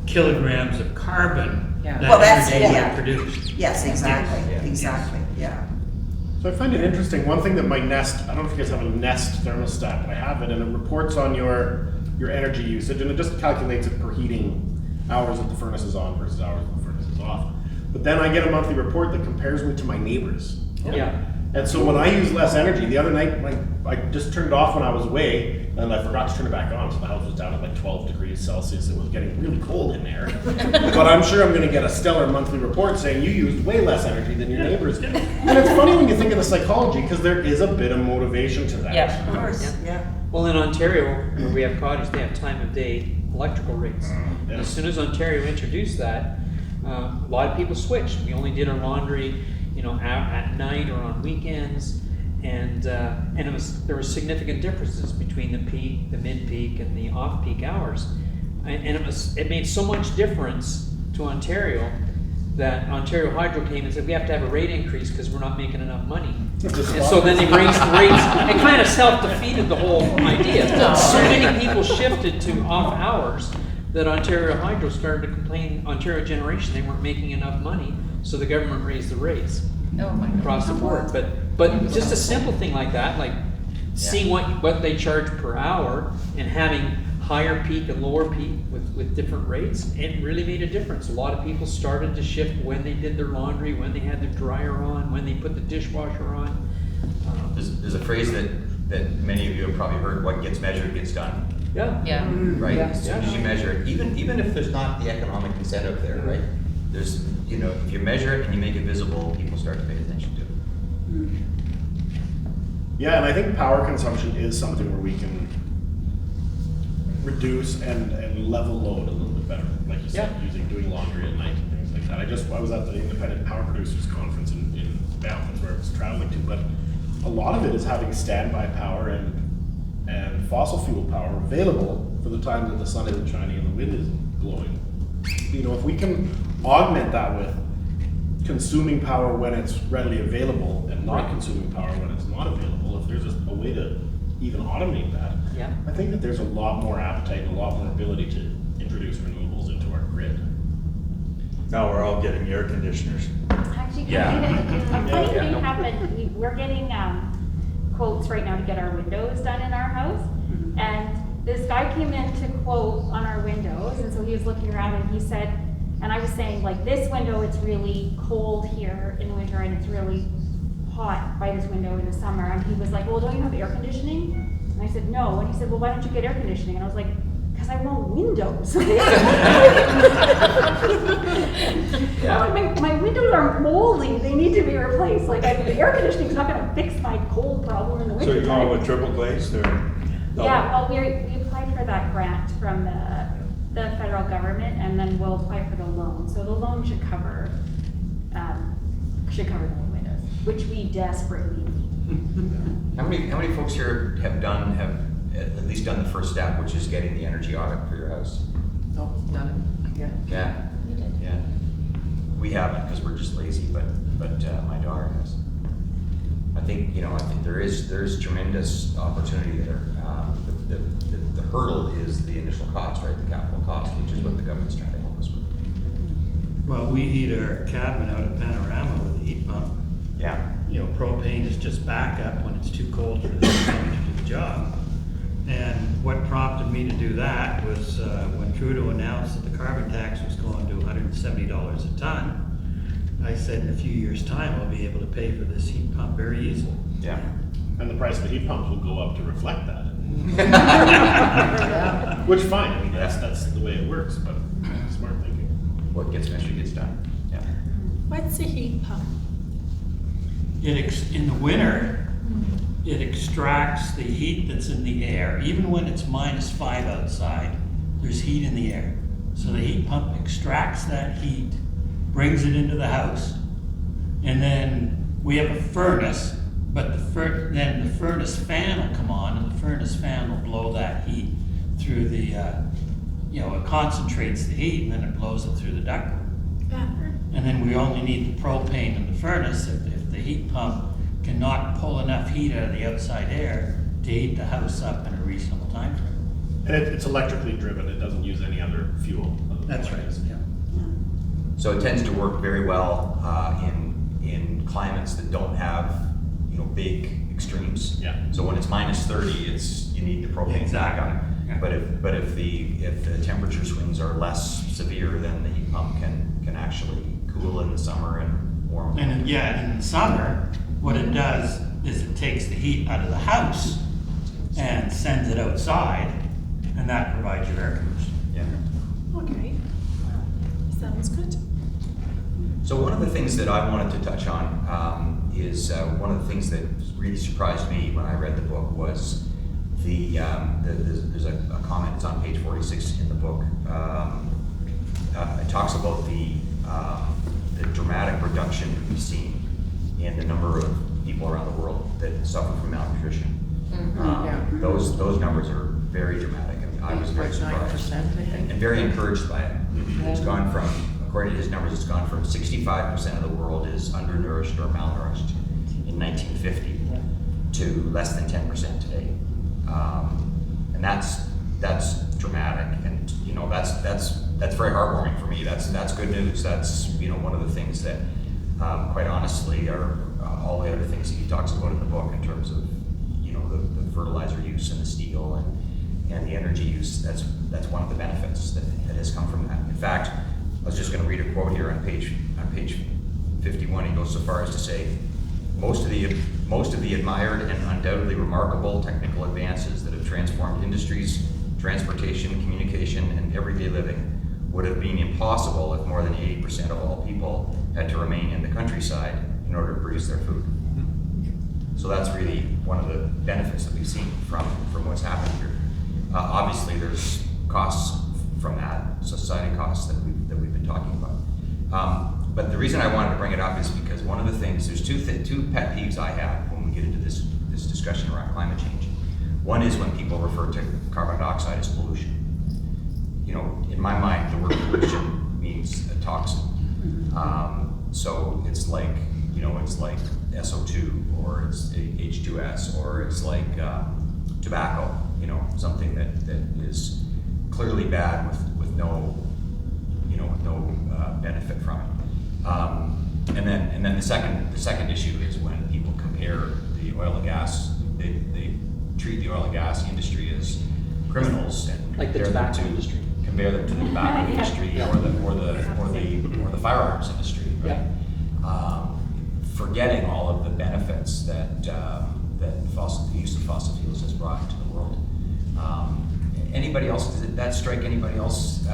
[SPEAKER 14] kilograms of carbon that
[SPEAKER 2] Well,
[SPEAKER 14] energy would produce.
[SPEAKER 6] yes, exactly, yeah.
[SPEAKER 8] So I find it interesting. One thing that my Nest, I don't know if you guys have a Nest thermostat, but I have it, and it reports on your energy usage, and it just calculates it per heating hours that the furnace is on versus hours that the furnace is off. But then I get a monthly report that compares me to my neighbors.
[SPEAKER 7] Yeah.
[SPEAKER 8] And so when I use less energy, the other night, I just turned it off when I was away, and I forgot to turn it back on, so the house was down at like 12 degrees Celsius. It was getting really cold in there. But I'm sure I'm going to get a stellar monthly report saying you used way less energy than your neighbors. And it's funny when you think of the psychology, because there is a bit of motivation to that.
[SPEAKER 1] Yeah.
[SPEAKER 6] Of course, yeah.
[SPEAKER 7] Well, in Ontario, where we have cottage, they have time of day electrical rates. And as soon as Ontario introduced that, a lot of people switched. We only did our laundry, at night or on weekends, and there were significant differences between the peak, the mid-peak, and the off-peak hours, and it made so much difference to Ontario that Ontario Hydro came and said we have to have a rate increase because we're not making enough money. And so then they raised the rates. It kind of self-defeated the whole idea. So many people shifted to off hours that Ontario Hydro started to complain, Ontario Generation, they weren't making enough money, so the government raised the rates across the board. But just a simple thing like that, like seeing what they charge per hour and having higher peak and lower peak with different rates, it really made a difference. A lot of people started to shift when they did their laundry, when they had their dryer on, when they put the dishwasher on.
[SPEAKER 4] There's a phrase that many of you have probably heard: what gets measured gets done.
[SPEAKER 7] Yeah.
[SPEAKER 1] Yeah.
[SPEAKER 4] Right?
[SPEAKER 7] Yeah.
[SPEAKER 4] As soon as you measure it, even if there's not the economic incentive there, right? There's, if you measure it and you make it visible, people start to pay attention to it.
[SPEAKER 8] Yeah, and I think power consumption is something where we can reduce and level load a little bit better, like you said, doing laundry at night and things like that. I was at the Independent Power Producers Conference in Banff, that's where I was traveling to, but a lot of it is having standby power and fossil fuel power available for the times that the sun isn't shining and the wind isn't blowing. If we can augment that with consuming power when it's readily available and not consuming power when it's not available, if there's a way to even automate that, I think that there's a lot more appetite and a lot more ability to introduce renewables into our grid.
[SPEAKER 11] Now we're all getting air conditioners.
[SPEAKER 10] Actually, a funny thing happened. We're getting quotes right now to get our windows done in our house, and this guy came in to quote on our windows, and so he was looking around and he said, and I was saying, like, this window, it's really cold here in winter and it's really hot by his window in the summer, and he was like, well, don't you have air conditioning? And I said, no. And he said, well, why don't you get air conditioning? And I was like, because I want windows. My windows are moldy. They need to be replaced. Like, the air conditioning is not going to fix my cold problem in the
[SPEAKER 11] So
[SPEAKER 10] winter.
[SPEAKER 11] you're going with triple glazed or?
[SPEAKER 10] Yeah, well, we applied for that grant from the federal government, and then we'll apply for the loan. So the loan should cover the windows, which we desperately need.
[SPEAKER 4] How many folks here have at least done the first step, which is getting the energy audit for your house?
[SPEAKER 2] Oh, done it, yeah.
[SPEAKER 4] Yeah.
[SPEAKER 1] We did.
[SPEAKER 4] Yeah. We haven't because we're just lazy, but my daughter has. I think there's tremendous opportunity there. The hurdle is the initial cost, right? The capital cost, which is what the government's trying to help us with.
[SPEAKER 14] Well, we heat our cabin out at Panorama with a heat pump.
[SPEAKER 4] Yeah.
[SPEAKER 14] Propane is just backup when it's too cold for the company to do the job. And what prompted me to do that was when Trudeau announced that the carbon tax was going to $170 a ton, I said in a few years' time I'll be able to pay for this heat pump very easily.
[SPEAKER 4] Yeah.
[SPEAKER 8] And the price of the heat pumps will go up to reflect that. Which fine, I mean, that's the way it works, but smart thinking.
[SPEAKER 4] What gets measured gets done. Yeah.
[SPEAKER 12] What's a heat pump?
[SPEAKER 14] In the winter, it extracts the heat that's in the air. Even when it's -5 outside, there's heat in the air. So the heat pump extracts that heat, brings it into the house, and then we have a furnace, but then the furnace fan will come on, and the furnace fan will blow that heat through the, it concentrates the heat, and then it blows it through the ductwork. And then we only need the propane in the furnace if the heat pump cannot pull enough heat out of the outside air to heat the house up in a reasonable time frame.
[SPEAKER 8] And it's electrically driven, it doesn't use any other fuel.
[SPEAKER 14] That's right, yeah.
[SPEAKER 4] So it tends to work very well in climates that don't have big extremes.
[SPEAKER 8] Yeah.
[SPEAKER 4] So when it's -30, you need the propane
[SPEAKER 14] Exactly.
[SPEAKER 4] backup.
[SPEAKER 14] Yeah.
[SPEAKER 4] But if the temperature swings are less severe, then the heat pump can actually cool in the summer and warm.
[SPEAKER 14] And in the summer, what it does is it takes the heat out of the house and sends it outside, and that provides your air conditioning.
[SPEAKER 4] Yeah.
[SPEAKER 12] Okay. Sounds good.
[SPEAKER 4] So one of the things that I wanted to touch on is one of the things that really surprised me when I read the book was there's a comment, it's on page 46 in the book. It talks about the dramatic reduction that we've seen in the number of people around the world that suffer from malnutrition. Those numbers are very dramatic. I mean, I was very surprised
[SPEAKER 2] 9%, I think.
[SPEAKER 4] and very encouraged by it. It's gone from, according to his numbers, it's gone from 65% of the world is undernourished or malnourished in 1950 to less than 10% today. And that's dramatic, and that's very heartwarming for me. That's good news. That's one of the things that, quite honestly, are all the other things that he talks about in the book in terms of the fertilizer use and the steel and the energy use. That's one of the benefits that has come from that. In fact, I was just going to read a quote here on page 51. He goes so far as to say, most of the admired and undoubtedly remarkable technical advances that have transformed industries, transportation, communication, and everyday living would have been impossible if more than 80% of all people had to remain in the countryside in order to produce their food. So that's really one of the benefits that we've seen from what's happened here. Obviously, there's costs from that, society costs that we've been talking about. But the reason I wanted to bring it up is because one of the things, there's two pet peeves I have when we get into this discussion around climate change. One is when people refer to carbon dioxide as pollution. In my mind, the word pollution means a toxin. So it's like SO2, or it's H2S, or it's like tobacco. Something that is clearly bad with no benefit from it. And then the second issue is when people compare the oil and gas, they treat the oil and gas industry as criminals and
[SPEAKER 7] Like the tobacco industry.
[SPEAKER 4] Compare them to the tobacco industry or the firearms industry. Right? For forgetting all of the benefits that the use of fossil fuels has brought to the world. Anybody else, does that strike anybody else?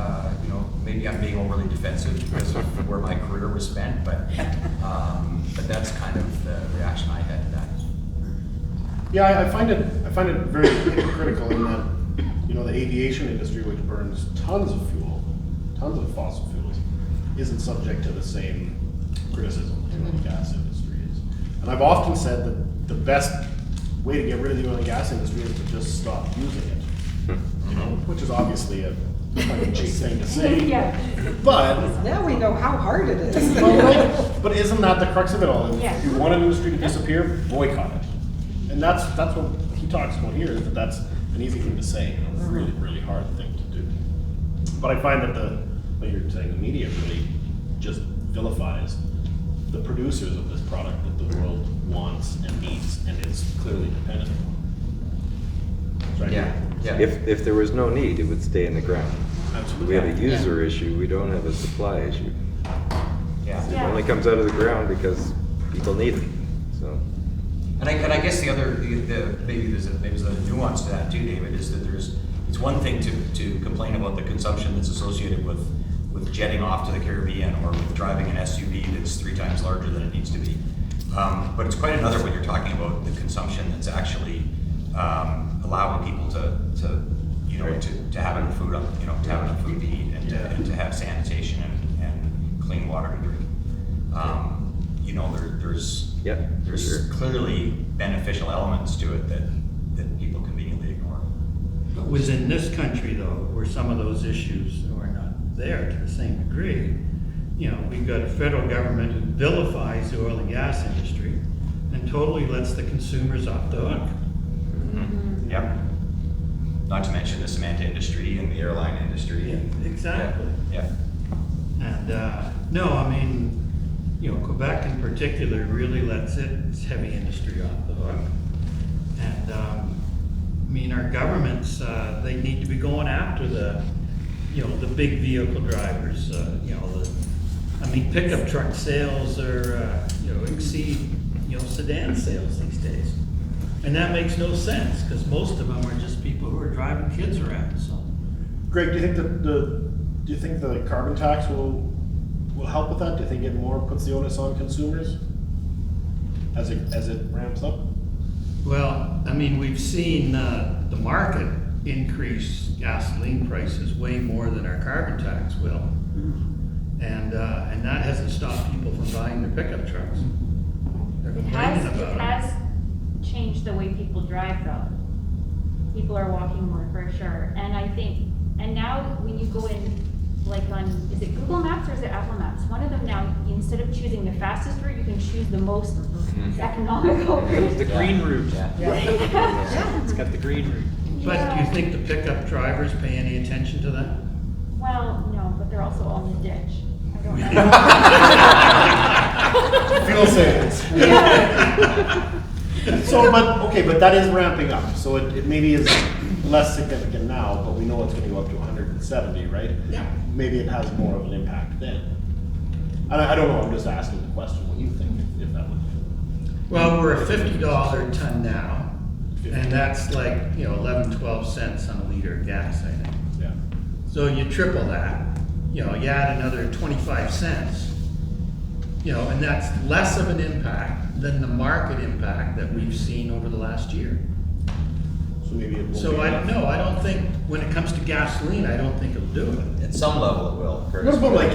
[SPEAKER 4] Maybe I'm being overly defensive because of where my career was spent, but that's kind of the reaction I had to that.
[SPEAKER 8] Yeah, I find it very hypocritical in that, the aviation industry, which burns tons of fuel, tons of fossil fuels, isn't subject to the same criticism as the oil and gas industry is. And I've often said that the best way to get rid of the oil and gas industry is to just stop using it. Which is obviously a cheap thing to say.
[SPEAKER 10] Yeah.
[SPEAKER 8] But
[SPEAKER 9] Now we know how hard it is.
[SPEAKER 8] but isn't that the crux of it all?
[SPEAKER 10] Yeah.
[SPEAKER 8] If you want an industry to disappear, boycott it. And that's what he talks about here, is that that's an easy thing to say, and a really, really hard thing to do. But I find that like you're saying, the media really just vilifies the producers of this product that the world wants and needs and is clearly dependent on. Right?
[SPEAKER 4] Yeah.
[SPEAKER 15] If there was no need, it would stay in the ground.
[SPEAKER 8] Absolutely.
[SPEAKER 15] We have a user issue, we don't have a supply issue.
[SPEAKER 4] Yeah.
[SPEAKER 15] It only comes out of the ground because people need it, so.
[SPEAKER 4] And I guess the other, maybe there's a nuance to that too, David, is that it's one thing to complain about the consumption that's associated with jetting off to the Caribbean or with driving an SUV that's 3 times larger than it needs to be. But it's quite another when you're talking about the consumption that's actually allowing people to have enough food, to have enough food to eat and to have sanitation and clean water to drink. There's clearly beneficial elements to it that people conveniently ignore.
[SPEAKER 14] But within this country, though, where some of those issues are not there to the same degree, we've got a federal government who vilifies the oil and gas industry and totally lets the consumers off the hook.
[SPEAKER 4] Mm-hmm. Yep. Not to mention the cement industry and the airline industry.
[SPEAKER 14] Yeah, exactly.
[SPEAKER 4] Yeah.
[SPEAKER 14] And no, I mean, Quebec in particular really lets its heavy industry off the hook. And our governments, they need to be going after the big vehicle drivers. Pickup truck sales are exceed sedan sales these days, and that makes no sense because most of them are just people who are driving kids around. So,
[SPEAKER 8] Greg, do you think the carbon tax will help with that? Do you think it more puts the onus on consumers as it ramps up?
[SPEAKER 14] well, we've seen the market increase gasoline prices way more than our carbon tax will, and that hasn't stopped people from buying their pickup trucks. They're complaining about
[SPEAKER 10] It has changed the way people drive though. People are walking more for sure. And I think, and now when you go in, like on, is it Google Maps or is it Apple Maps? One of them now, instead of choosing the fastest route, you can choose the most economical route.
[SPEAKER 7] The green route.
[SPEAKER 10] Yeah.
[SPEAKER 7] It's got the green route.
[SPEAKER 14] But do you think the pickup drivers pay any attention to that?
[SPEAKER 10] Well, no, but they're also on the ditch. I don't know.
[SPEAKER 8] Fuel savings. So, but that is ramping up. So it maybe is less significant now, but we know it's going to go up to 170, right?
[SPEAKER 14] Yeah.
[SPEAKER 8] Maybe it has more of an impact then. I don't know. I'm just asking the question. What do you think if that would?
[SPEAKER 14] Well, we're a $50 ton now, and that's like 11, 12 cents on a liter of gas, I think.
[SPEAKER 8] Yeah.
[SPEAKER 14] So you triple that, you add another 25 cents, and that's less of an impact than the market impact that we've seen over the last year.
[SPEAKER 8] So maybe it will.
[SPEAKER 14] So I don't know. I don't think when it comes to gasoline, I don't think it'll do it.
[SPEAKER 4] At some level it will.
[SPEAKER 8] What about like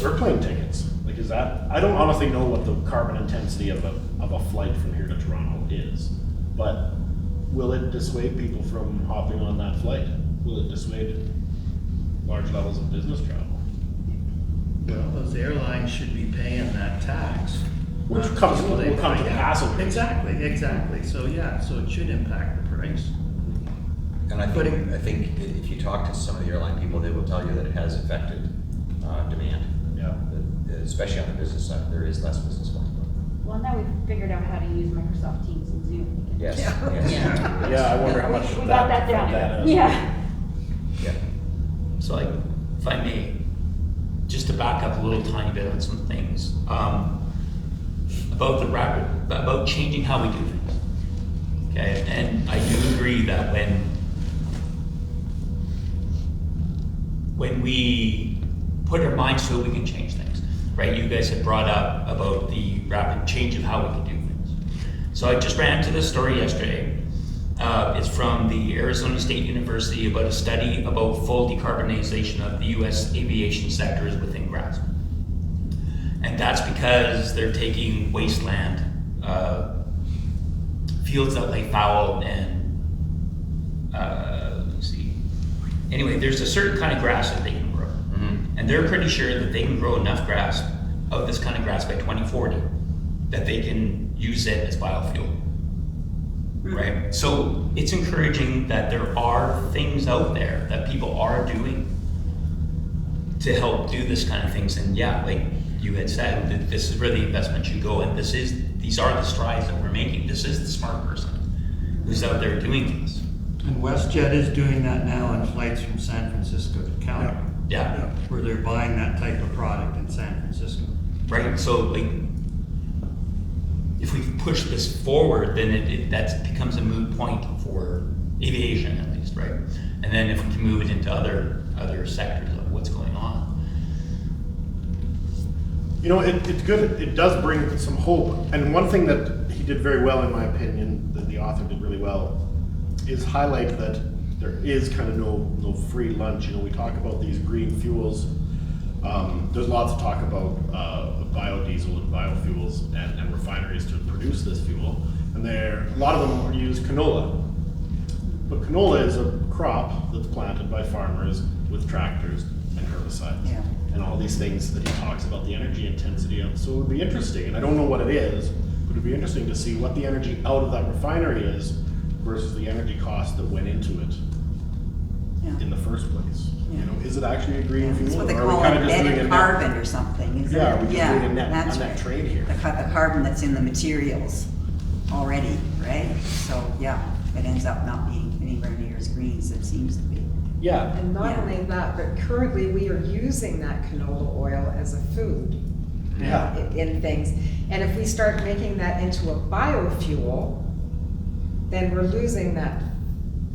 [SPEAKER 8] airplane tickets? Like, is that? I don't honestly know what the carbon intensity of a flight from here to Toronto is, but will it dissuade people from hopping on that flight? Will it dissuade large levels of business travel?
[SPEAKER 14] Well, those airlines should be paying that tax.
[SPEAKER 8] Which will come to the passengers.
[SPEAKER 14] Exactly. So so it should impact the price.
[SPEAKER 4] And I think if you talk to some of the airline people, they will tell you that it has affected demand.
[SPEAKER 8] Yeah.
[SPEAKER 4] Especially on the business side, there is less business flights.
[SPEAKER 10] Well, now we've figured out how to use Microsoft Teams and Zoom. We can-
[SPEAKER 4] Yes.
[SPEAKER 1] Yeah.
[SPEAKER 8] Yeah, I wonder how much
[SPEAKER 10] We got that down. Yeah.
[SPEAKER 16] So if I may, just to back up a little tiny bit on some things. about changing how we do things. Okay, and I do agree that when we put our minds to it, we can change things, right? You guys had brought up about the rapid change of how we can do things. So I just ran into this story yesterday. It's from the Arizona State University about a study about full decarbonization of the US aviation sectors within grasp. And that's because they're taking wasteland, fields that lay fallow, and let's see. Anyway, there's a certain kind of grass that they can grow. Mm-hmm. And they're pretty sure that they can grow enough grass, of this kind of grass, by 2040, that they can use it as biofuel. Right? So it's encouraging that there are things out there that people are doing to help do this kind of things. And yeah, like you had said, that this is where the investment should go, and these are the strides that we're making. This is the smart person who's out there doing this.
[SPEAKER 14] And WestJet is doing that now on flights from San Francisco to Calgary.
[SPEAKER 16] Yeah.
[SPEAKER 14] Where they're buying that type of product in San Francisco.
[SPEAKER 16] Right, so like, if we push this forward, then that becomes a moot point for aviation, at least, right? And then if we can move it into other sectors of what's going on.
[SPEAKER 8] You know, it's good. It does bring some hope. And one thing that he did very well, in my opinion, that the author did really well, is highlight that there is kind of no free lunch. You know, we talk about these green fuels. There's lots of talk about biodiesel and biofuels and refineries to produce this fuel. And a lot of them use canola. But canola is a crop that's planted by farmers with tractors and herbicides.
[SPEAKER 6] Yeah.
[SPEAKER 8] And all these things that he talks about, the energy intensity of. So it would be interesting, and I don't know what it is, but it'd be interesting to see what the energy out of that refinery is versus the energy cost that went into it in the first place.
[SPEAKER 6] Yeah.
[SPEAKER 8] You know, is it actually a green fuel?
[SPEAKER 6] That's what they
[SPEAKER 8] or are we
[SPEAKER 6] call
[SPEAKER 8] kind of just doing
[SPEAKER 6] embedded
[SPEAKER 8] a
[SPEAKER 6] carbon or something, isn't it?
[SPEAKER 8] Yeah, we're just doing a net
[SPEAKER 6] that's
[SPEAKER 8] on that
[SPEAKER 6] right.
[SPEAKER 8] trade here.
[SPEAKER 6] The carbon that's in the materials already, right? So, yeah, it ends up not being anywhere near as green as it seems to be.
[SPEAKER 8] Yeah.
[SPEAKER 9] And not only that, but currently we are using that canola oil as a food.
[SPEAKER 8] Yeah.
[SPEAKER 9] In things. And if we start making that into a biofuel, then we're losing that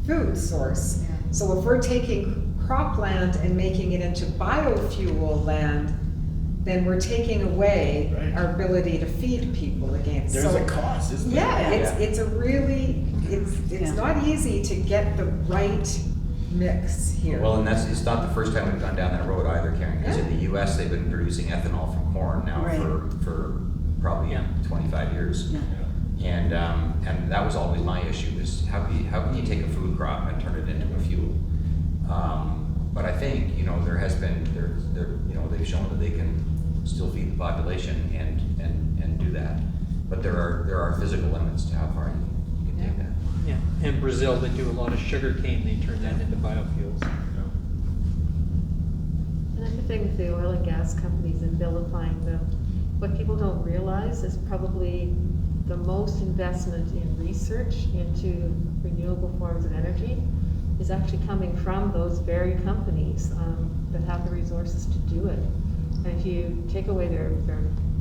[SPEAKER 9] food source. So if we're taking cropland and making it into biofuel land, then we're taking away our ability to feed people again.
[SPEAKER 8] There's a cost, isn't there?
[SPEAKER 9] Yeah, it's a really, it's not easy to get the right mix here.
[SPEAKER 4] Well, and it's not the first time we've gone down that road either, Karen, because in the US they've been producing ethanol from corn now for probably 25 years.
[SPEAKER 6] Yeah.
[SPEAKER 4] And that was always my issue, is how can you take a food crop and turn it into a fuel? But I think, you know, there has been, you know, they've shown that they can still feed the population and do that. But there are physical limits to how far you can take that.
[SPEAKER 7] Yeah, in Brazil, they do a lot of sugar cane, they turn that into biofuels.
[SPEAKER 17] Another thing with the oil and gas companies and vilifying them, what people don't realize is probably the most investment in research into renewable forms of energy is actually coming from those very companies that have the resources to do it. And if you take away their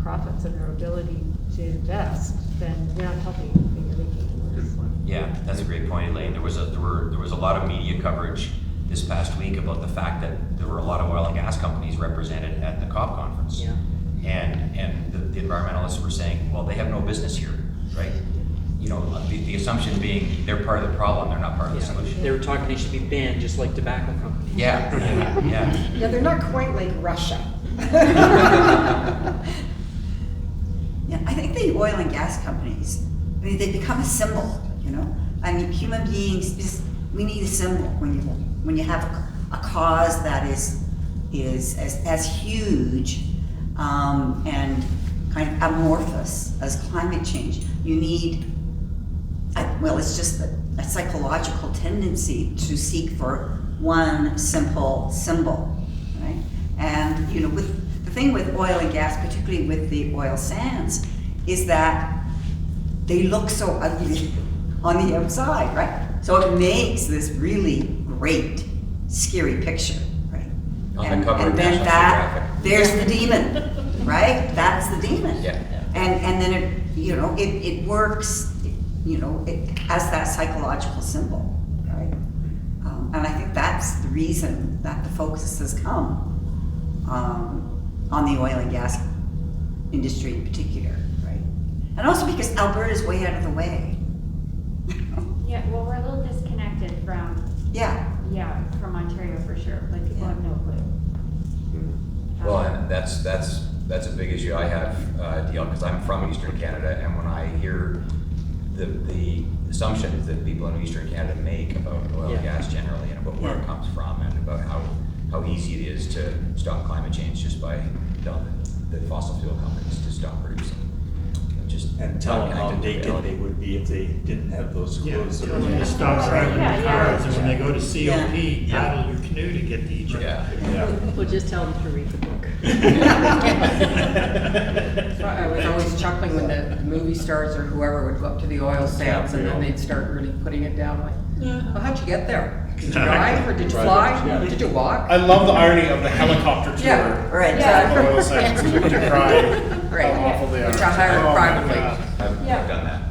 [SPEAKER 17] profits and their ability to invest, then you're not helping anything, you're making it worse.
[SPEAKER 4] Yeah, that's a great point, Elaine. There was a lot of media coverage this past week about the fact that there were a lot of oil and gas companies represented at the COP conference.
[SPEAKER 7] Yeah.
[SPEAKER 4] And the environmentalists were saying, well, they have no business here, right? You know, the assumption being they're part of the problem, they're not part of the solution.
[SPEAKER 7] They were talking they should be banned, just like tobacco companies.
[SPEAKER 4] Yeah.
[SPEAKER 9] Yeah, they're not quite like Russia.
[SPEAKER 6] Yeah, I think the oil and gas companies, I mean, they become a symbol, you know? I mean, human beings, we need a symbol when you have a cause that is as huge and kind of amorphous as climate change. You need, well, it's just a psychological tendency to seek for one simple symbol, right? And, you know, with the thing with oil and gas, particularly with the oil sands, is that they look so ugly on the outside, right? So it makes this really great, scary picture, right?
[SPEAKER 4] On the cover of
[SPEAKER 6] and then
[SPEAKER 4] National Geographic.
[SPEAKER 6] there's the demon, right? That's the demon.
[SPEAKER 4] Yeah.
[SPEAKER 6] And then it works, as that psychological symbol, right? And I think that's the reason that the focus has come on the oil and gas industry in particular, right? And also because Alberta is way out of the way.
[SPEAKER 10] Yeah, well, we're a little disconnected from,
[SPEAKER 6] Yeah.
[SPEAKER 10] from Ontario for sure, like people have no clue.
[SPEAKER 4] Well, and that's a big issue I have, DL, because I'm from Eastern Canada, and when I hear the assumptions that people in Eastern Canada make about oil and gas generally, and about where it comes from, and about how easy it is to stop climate change just by telling the fossil fuel companies to stop producing.
[SPEAKER 11] And tell them how naked they would be if they didn't have those clothes.
[SPEAKER 14] When they stop driving
[SPEAKER 10] Yeah, yeah.
[SPEAKER 14] cars, and when they go to COP, paddle your canoe to get to Egypt.
[SPEAKER 13] We'll just tell them to read the book.
[SPEAKER 2] I was always chuckling when the movie stars or whoever would go up to the oil sands and then they'd start really putting it down like, well, how'd you get there? Did you drive or did you fly? Did you walk?
[SPEAKER 8] I love the irony of the helicopter tour.
[SPEAKER 2] Yeah, right.
[SPEAKER 8] of the oil sands, and you cry
[SPEAKER 2] Right.
[SPEAKER 8] how awful they are.
[SPEAKER 2] Which I hired
[SPEAKER 8] Oh my
[SPEAKER 2] privately.
[SPEAKER 8] God.
[SPEAKER 4] I've done that.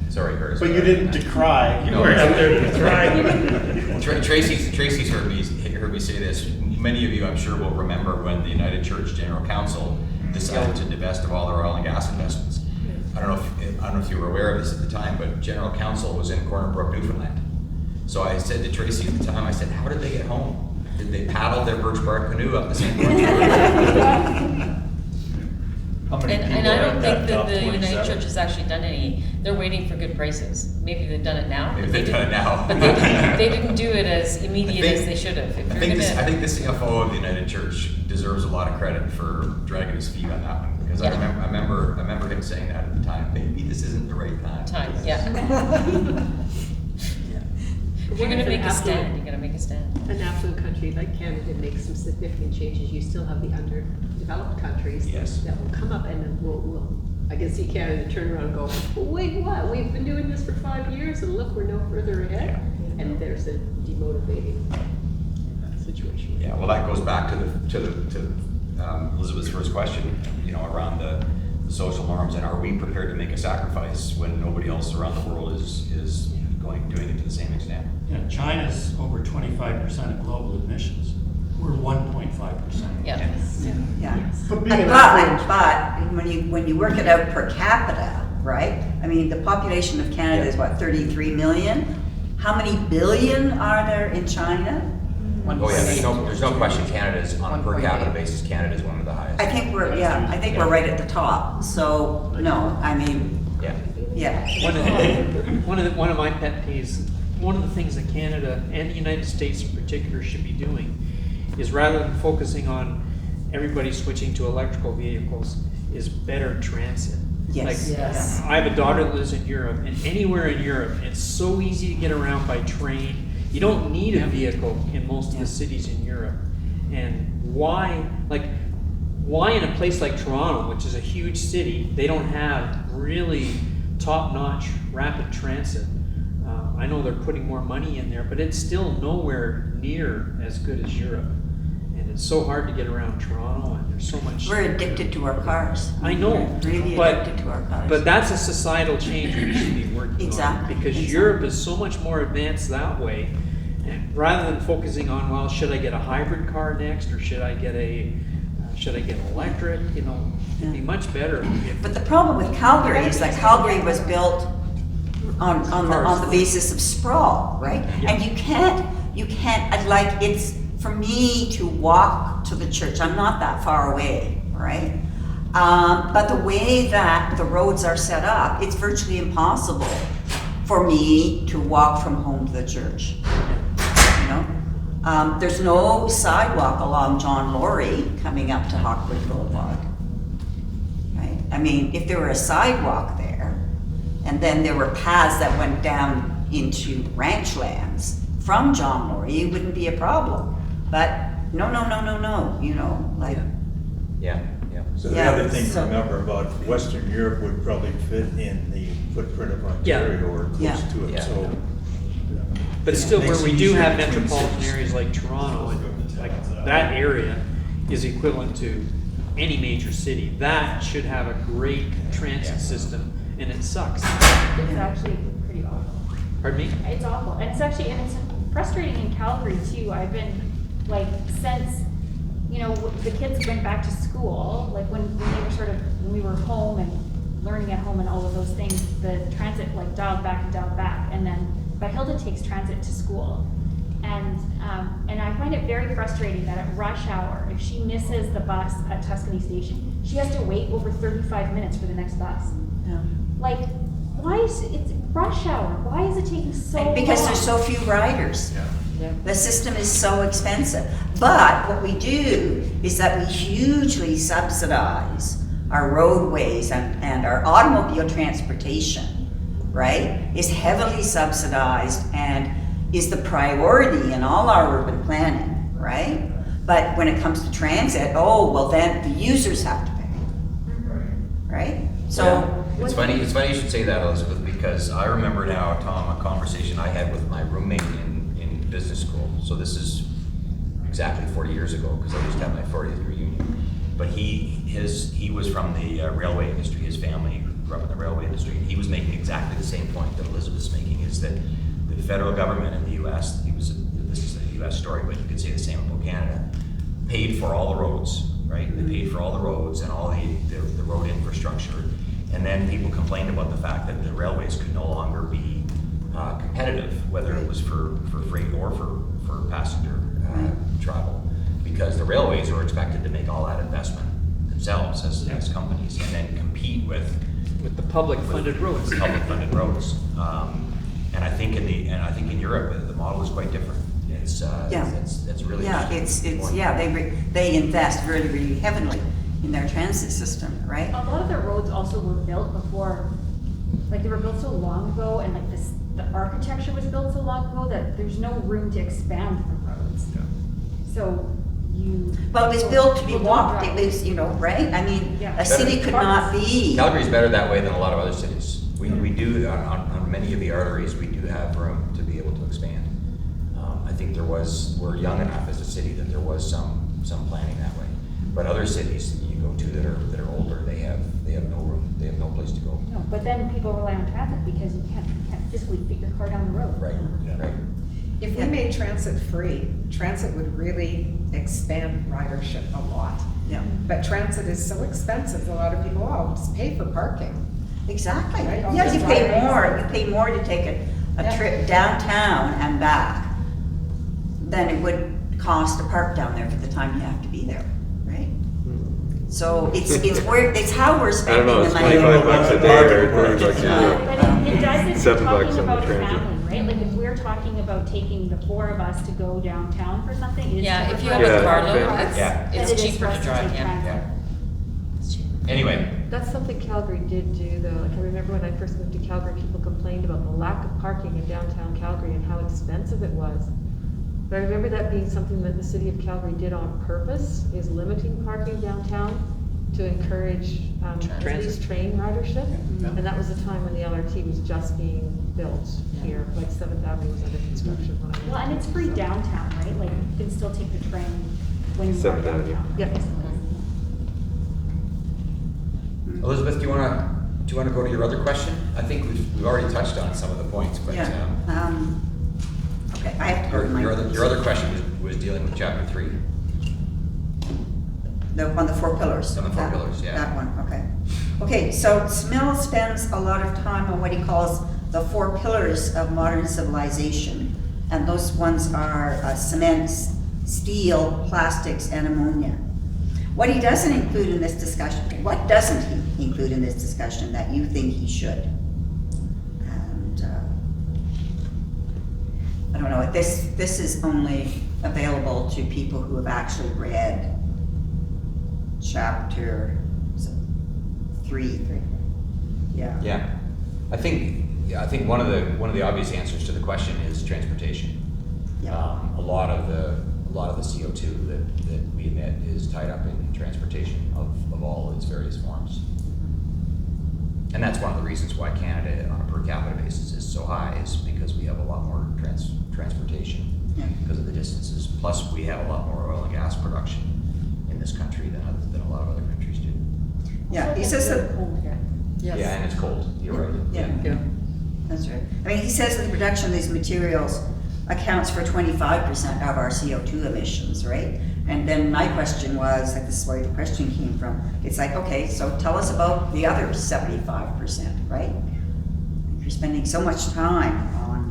[SPEAKER 4] Sorry, Curtis.
[SPEAKER 8] But you didn't decry.
[SPEAKER 4] You know,
[SPEAKER 14] We're out there to thrive.
[SPEAKER 4] Tracy's heard me say this. Many of you, I'm sure, will remember when the United Church General Council decided to divest of all their oil and gas investments. I don't know if you were aware of this at the time, but General Council was in Corner Brook, Newfoundland. So I said to Tracy at the time, I said, how did they get home? Did they paddle their birch bark canoe up the St. Lawrence?
[SPEAKER 1] And I don't think that the United Church has actually done any, they're waiting for good prices. Maybe they've done it now.
[SPEAKER 4] Maybe they've done it now.
[SPEAKER 1] But they didn't do it as immediate as they should have.
[SPEAKER 4] I think the CFO of the United Church deserves a lot of credit for dragging his feet on that one, because I remember him saying that at the time. Maybe this isn't the right time.
[SPEAKER 1] If you're gonna make a stand, you gotta make a stand.
[SPEAKER 13] An affluent country like Canada makes some significant changes, you still have the underdeveloped countries that will come up and then will I can see Canada turn around and go, well, wait, what? We've been doing this for 5 years and look, we're no further ahead. And there's a demotivating situation.
[SPEAKER 4] Yeah, well, that goes back to Elizabeth's first question, around the social norms, and are we prepared to make a sacrifice when nobody else around the world is doing it to the same extent?
[SPEAKER 14] Yeah, China's over 25% of global emissions. We're 1.5%.
[SPEAKER 1] Yeah.
[SPEAKER 8] But
[SPEAKER 6] when you work it out per capita, right? I mean, the population of Canada is what, 33 million? How many billion are there in China?
[SPEAKER 4] Oh yeah, there's no question Canada's, on a per capita basis, Canada's one of the highest.
[SPEAKER 6] I think we're right at the top. So, no, I mean,
[SPEAKER 7] One of my pet peeves, one of the things that Canada and the United States in particular should be doing is, rather than focusing on everybody switching to electrical vehicles, is better transit.
[SPEAKER 6] Yes.
[SPEAKER 7] I have a daughter that lives in Europe, and anywhere in Europe, it's so easy to get around by train. You don't need a vehicle in most of the cities in Europe. And why in a place like Toronto, which is a huge city, they don't have really top-notch rapid transit? I know they're putting more money in there, but it's still nowhere near as good as Europe. And it's so hard to get around Toronto, and there's so much.
[SPEAKER 6] We're addicted to our cars.
[SPEAKER 7] I know,
[SPEAKER 6] We're really
[SPEAKER 7] but
[SPEAKER 6] addicted to our cars.
[SPEAKER 7] but that's a societal change we should be working
[SPEAKER 6] Exactly,
[SPEAKER 7] on, because
[SPEAKER 6] exactly.
[SPEAKER 7] Europe is so much more advanced that way. And rather than focusing on, well, should I get a hybrid car next, or should I get an electric? It'd be much better.
[SPEAKER 6] But the problem with Calgary is that Calgary was built on the basis of sprawl, right? And you can't, for me to walk to the church, I'm not that far away, right? But the way that the roads are set up, it's virtually impossible for me to walk from home to the church, There's no sidewalk along John Laurie coming up to Hawkwood Boulevard, right? I mean, if there were a sidewalk there, and then there were paths that went down into ranch lands from John Laurie, it wouldn't be a problem. But no,
[SPEAKER 11] So the other thing to remember about Western Europe would probably fit in the footprint of Ontario or close to it, so.
[SPEAKER 7] But still,
[SPEAKER 11] Makes
[SPEAKER 7] where we
[SPEAKER 11] it
[SPEAKER 7] do
[SPEAKER 11] easier
[SPEAKER 7] have
[SPEAKER 11] between
[SPEAKER 7] metropolitan
[SPEAKER 11] cities.
[SPEAKER 7] areas like Toronto, like that area is equivalent to any major city. That should have a great transit system, and it sucks.
[SPEAKER 10] It's actually pretty awful.
[SPEAKER 7] Pardon me?
[SPEAKER 10] It's awful, and it's actually, and it's frustrating in Calgary too. I've been, like, since, you know, the kids went back to school, like when they were sort of, when we were home and learning at home and all of those things, the transit like dialed back, and then, but Hilda takes transit to school. And I find it very frustrating that at rush hour, if she misses the bus at Tuscany Station, she has to wait over 35 minutes for the next bus.
[SPEAKER 6] Yeah.
[SPEAKER 10] Like, why is it's rush hour? Why is it taking so long?
[SPEAKER 6] Because there's so few riders.
[SPEAKER 10] Yeah.
[SPEAKER 6] The system is so expensive. But what we do is that we hugely subsidize our roadways and our automobile transportation, right? Is heavily subsidized and is the priority in all our urban planning, right? But when it comes to transit, oh, well then the users have to pay, right? So.
[SPEAKER 4] It's funny you should say that, Elizabeth, because I remember now, Tom, a conversation I had with my roommate in business school. So this is exactly 40 years ago, because I just had my 40th reunion. But he was from the railway industry. His family grew up in the railway industry. And he was making exactly the same point that Elizabeth's making, is that the federal government in the U.S., this is a U.S. story, but you could say the same about Canada, paid for all the roads, right? They paid for all the roads and all the road infrastructure. And then people complained about the fact that the railways could no longer be competitive, whether it was for freight or for passenger travel, because the railways were expected to make all that investment themselves as companies, and then compete with
[SPEAKER 7] the public-funded roads.
[SPEAKER 4] Public-funded roads, and I think in Europe the model is quite different. It's really
[SPEAKER 6] they invest really, really heavily in their transit system, right?
[SPEAKER 10] A lot of the roads also were built before, like they were built so long ago, and like the architecture was built so long ago that there's no room to expand the roads. Yeah. So
[SPEAKER 6] Well, it was built to be walked. It was, right? I mean, a city could not be.
[SPEAKER 4] Calgary's better that way than a lot of other cities. We do on many of the arteries. We do have room to be able to expand. I think we're young enough as a city that there was some planning that way. But other cities you go to that are older, they have no room. They have no place to go.
[SPEAKER 10] No, but then people rely on transit because you can't physically fit your car down the road.
[SPEAKER 4] Right. Yeah. Right.
[SPEAKER 9] If we made transit free, transit would really expand ridership a lot.
[SPEAKER 6] Yeah.
[SPEAKER 9] But transit is so expensive, a lot of people, just pay for parking.
[SPEAKER 6] Exactly.
[SPEAKER 9] Right?
[SPEAKER 6] Yeah, you pay more. You pay more to take a trip downtown and back than it would cost to park down there for the time you have to be there, right? So it's how we're spending the money.
[SPEAKER 15] I don't know, it's $25 a day or $30 a
[SPEAKER 10] But
[SPEAKER 15] year.
[SPEAKER 10] it does if
[SPEAKER 15] $7
[SPEAKER 10] we're talking
[SPEAKER 15] on the
[SPEAKER 10] about a
[SPEAKER 15] transit.
[SPEAKER 10] family, right? Like if we're talking about taking the 4 of us to go downtown for something, it is
[SPEAKER 1] Yeah,
[SPEAKER 10] cheaper
[SPEAKER 1] if you
[SPEAKER 10] for
[SPEAKER 1] have a
[SPEAKER 10] us
[SPEAKER 1] carload,
[SPEAKER 10] than
[SPEAKER 1] it's
[SPEAKER 10] it is
[SPEAKER 1] cheaper
[SPEAKER 10] for us
[SPEAKER 1] to drive,
[SPEAKER 10] take
[SPEAKER 1] yeah.
[SPEAKER 10] transit.
[SPEAKER 1] It's cheaper.
[SPEAKER 4] Anyway,
[SPEAKER 17] That's something Calgary did do, though. Like, I remember when I first moved to Calgary, people complained about the lack of parking in downtown Calgary and how expensive it was. But I remember that being something that the city of Calgary did on purpose, is limiting parking downtown to encourage at least train ridership. And that was the time when the LRT was just being built here, like 7th Avenue was under construction when I was.
[SPEAKER 10] Well, and it's free downtown, right? Like you can still take the train when you are
[SPEAKER 15] 7th Avenue.
[SPEAKER 10] downtown.
[SPEAKER 17] Yes.
[SPEAKER 4] Elizabeth, do you want to go to your other question? I think we've already touched on some of the points, but
[SPEAKER 6] Okay, I have to go to my.
[SPEAKER 4] your other question was dealing with chapter 3.
[SPEAKER 6] On the 4 pillars.
[SPEAKER 4] On the 4 pillars, yeah.
[SPEAKER 6] That one, okay. Okay, so Smil spends a lot of time on what he calls the 4 pillars of modern civilization. And those ones are cement, steel, plastics, and ammonia. What he doesn't include in this discussion, what doesn't he include in this discussion that you think he should? And I don't know, this is only available to people who have actually read chapter 3. Yeah.
[SPEAKER 4] Yeah, I think one of the obvious answers to the question is transportation.
[SPEAKER 6] Yeah.
[SPEAKER 4] A lot of the CO2 that we emit is tied up in transportation of all its various forms. And that's one of the reasons why Canada, on a per capita basis, is so high, is because we have a lot more transportation because of the distances. Plus, we have a lot more oil and gas production in this country than than a lot of other countries do.
[SPEAKER 6] Yeah, he says that,
[SPEAKER 1] Yes.
[SPEAKER 4] Yeah, and it's cold, you're right.
[SPEAKER 6] yeah, that's right. I mean, he says that the production of these materials accounts for 25% of our CO2 emissions, right? And then my question was, like, this is where the question came from. It's like, okay, so tell us about the other 75%, right? You're spending so much time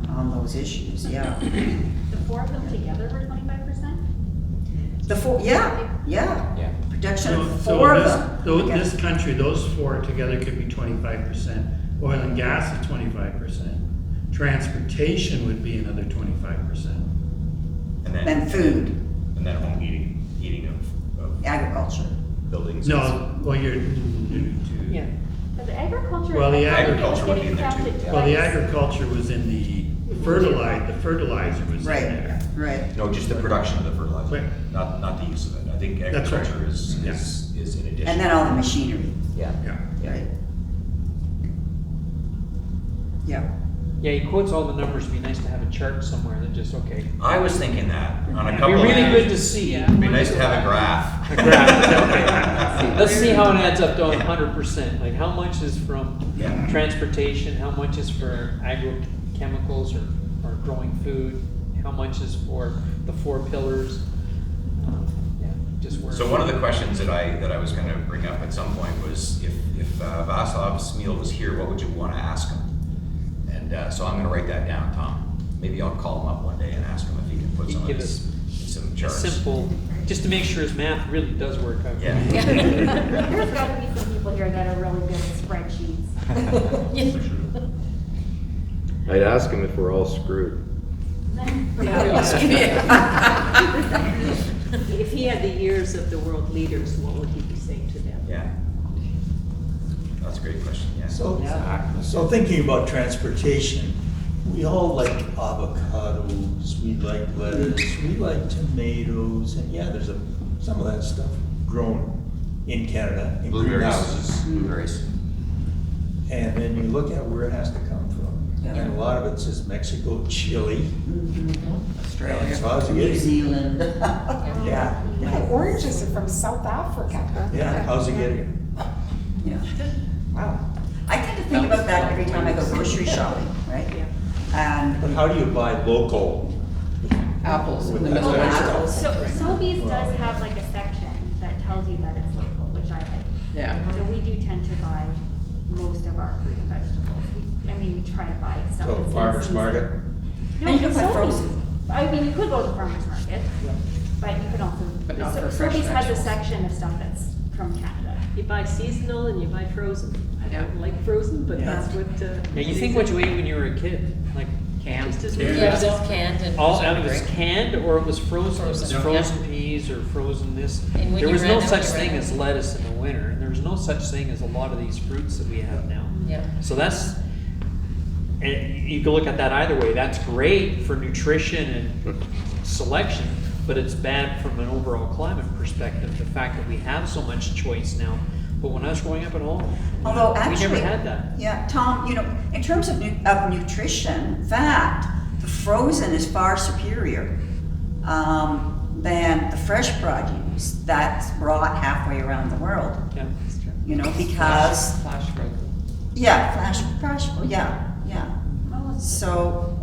[SPEAKER 6] on those issues, yeah.
[SPEAKER 10] The four of them together were 25%?
[SPEAKER 6] The four, yeah.
[SPEAKER 4] Yeah.
[SPEAKER 6] Production of
[SPEAKER 14] So
[SPEAKER 6] four of
[SPEAKER 14] this,
[SPEAKER 6] them.
[SPEAKER 14] this country, those four together could be 25%. Oil and gas is 25%. Transportation would be another 25%.
[SPEAKER 6] And food,
[SPEAKER 4] And then home eating of
[SPEAKER 6] agriculture.
[SPEAKER 4] buildings.
[SPEAKER 14] No, well, you're.
[SPEAKER 7] Yeah.
[SPEAKER 10] But the agriculture.
[SPEAKER 14] Well, the
[SPEAKER 10] I thought it was
[SPEAKER 4] agriculture would be
[SPEAKER 10] getting
[SPEAKER 4] in there too.
[SPEAKER 10] counted
[SPEAKER 14] Well, the
[SPEAKER 10] twice.
[SPEAKER 14] agriculture was in the fertilizer was in there.
[SPEAKER 6] Right.
[SPEAKER 4] No, just the production of the fertilizer,
[SPEAKER 14] Right.
[SPEAKER 4] not the use of it. I think
[SPEAKER 14] That's right.
[SPEAKER 4] agriculture is in addition.
[SPEAKER 6] And then all the machinery,
[SPEAKER 4] Yeah.
[SPEAKER 6] right? Yeah.
[SPEAKER 7] Yeah, he quotes all the numbers. It'd be nice to have a chart somewhere that just, okay.
[SPEAKER 4] I was thinking that on a
[SPEAKER 7] It'd
[SPEAKER 4] couple
[SPEAKER 7] be
[SPEAKER 4] of
[SPEAKER 7] really
[SPEAKER 4] items.
[SPEAKER 7] good to see.
[SPEAKER 4] It'd be nice to have a graph.
[SPEAKER 7] A graph, okay. Let's see how it adds up to 100%. Like, how much is from
[SPEAKER 4] Yeah.
[SPEAKER 7] transportation, how much is for agrochemicals or growing food, how much is for the four pillars. Yeah, just where.
[SPEAKER 4] So one of the questions that I was going to bring up at some point was if Václav Smil was here, what would you want to ask him? And so I'm going to write that down, Tom. Maybe I'll call him up one day and ask him if he can put
[SPEAKER 7] He'd
[SPEAKER 4] some of
[SPEAKER 7] give
[SPEAKER 4] this in some
[SPEAKER 7] a
[SPEAKER 4] charts.
[SPEAKER 7] simple, just to make sure his math really does work out.
[SPEAKER 4] Yeah.
[SPEAKER 10] There's gotta be some people here that are really good at spreadsheets.
[SPEAKER 15] I'd ask him if we're all screwed.
[SPEAKER 13] If he had the ears of the world leaders, what would he be saying to them?
[SPEAKER 4] Yeah. That's a great question, yeah.
[SPEAKER 11] So thinking about transportation, we all like avocados, we like lettuce, we like tomatoes, and yeah, there's some of that stuff grown in Canada, in greenhouses.
[SPEAKER 4] Blueberries.
[SPEAKER 11] And then you look at where it has to come from. And a lot of it says Mexico, Chile.
[SPEAKER 2] Australia.
[SPEAKER 11] And so how's it
[SPEAKER 6] New
[SPEAKER 11] getting?
[SPEAKER 6] Zealand.
[SPEAKER 11] Yeah,
[SPEAKER 9] The oranges are from South Africa.
[SPEAKER 11] yeah, how's it getting?
[SPEAKER 6] Yeah.
[SPEAKER 9] Wow.
[SPEAKER 6] I tend to think about that every time I go grocery shopping, right? And
[SPEAKER 11] But how do you buy local?
[SPEAKER 2] Apples in
[SPEAKER 11] With
[SPEAKER 2] the
[SPEAKER 11] that
[SPEAKER 2] middle of
[SPEAKER 11] kind of
[SPEAKER 2] apples.
[SPEAKER 11] stuff?
[SPEAKER 10] So Sobeys does have like a section that tells you that it's local, which I like.
[SPEAKER 2] Yeah.
[SPEAKER 10] So we do tend to buy most of our fruit and vegetables. We try to buy stuff.
[SPEAKER 11] So
[SPEAKER 10] that's in
[SPEAKER 11] farmer's
[SPEAKER 10] season.
[SPEAKER 11] market?
[SPEAKER 10] No,
[SPEAKER 6] And you can buy
[SPEAKER 10] Sobeys.
[SPEAKER 6] frozen.
[SPEAKER 10] I mean, you could go to the farmer's market, but you could also.
[SPEAKER 2] But not for fresh
[SPEAKER 10] Sobeys has a
[SPEAKER 2] vegetables.
[SPEAKER 10] section of stuff that's from Canada.
[SPEAKER 13] You buy seasonal and you buy frozen. I don't like frozen, but
[SPEAKER 6] Yeah.
[SPEAKER 13] that's what.
[SPEAKER 7] Yeah, you think what you ate when you were a kid, like
[SPEAKER 2] Canned.
[SPEAKER 13] Just as
[SPEAKER 7] Yeah.
[SPEAKER 13] we
[SPEAKER 1] Yeah, it was all canned and.
[SPEAKER 7] all,
[SPEAKER 1] preserved,
[SPEAKER 7] it was
[SPEAKER 1] right?
[SPEAKER 7] canned or it was frozen. It was
[SPEAKER 1] Frozen,
[SPEAKER 7] frozen
[SPEAKER 1] yeah.
[SPEAKER 7] peas or frozen this.
[SPEAKER 1] And when
[SPEAKER 7] There
[SPEAKER 1] you
[SPEAKER 7] was
[SPEAKER 1] ran
[SPEAKER 7] no
[SPEAKER 1] out,
[SPEAKER 7] such
[SPEAKER 1] you ran
[SPEAKER 7] thing
[SPEAKER 1] out.
[SPEAKER 7] as lettuce in the winter, and there was no such thing as a lot of these fruits that we have now.
[SPEAKER 1] Yeah.
[SPEAKER 7] So that's, and you can look at that either way. That's great for nutrition and selection, but it's bad from an overall climate perspective, the fact that we have so much choice now. But when I was growing up at home,
[SPEAKER 6] although
[SPEAKER 7] we
[SPEAKER 6] actually.
[SPEAKER 7] never had that.
[SPEAKER 6] Yeah, Tom, in terms of nutrition, fact, the frozen is far superior than the fresh produce that's brought halfway around the world.
[SPEAKER 7] Yeah.
[SPEAKER 6] Because,
[SPEAKER 2] Flash frozen.
[SPEAKER 6] yeah, flash, yeah. So,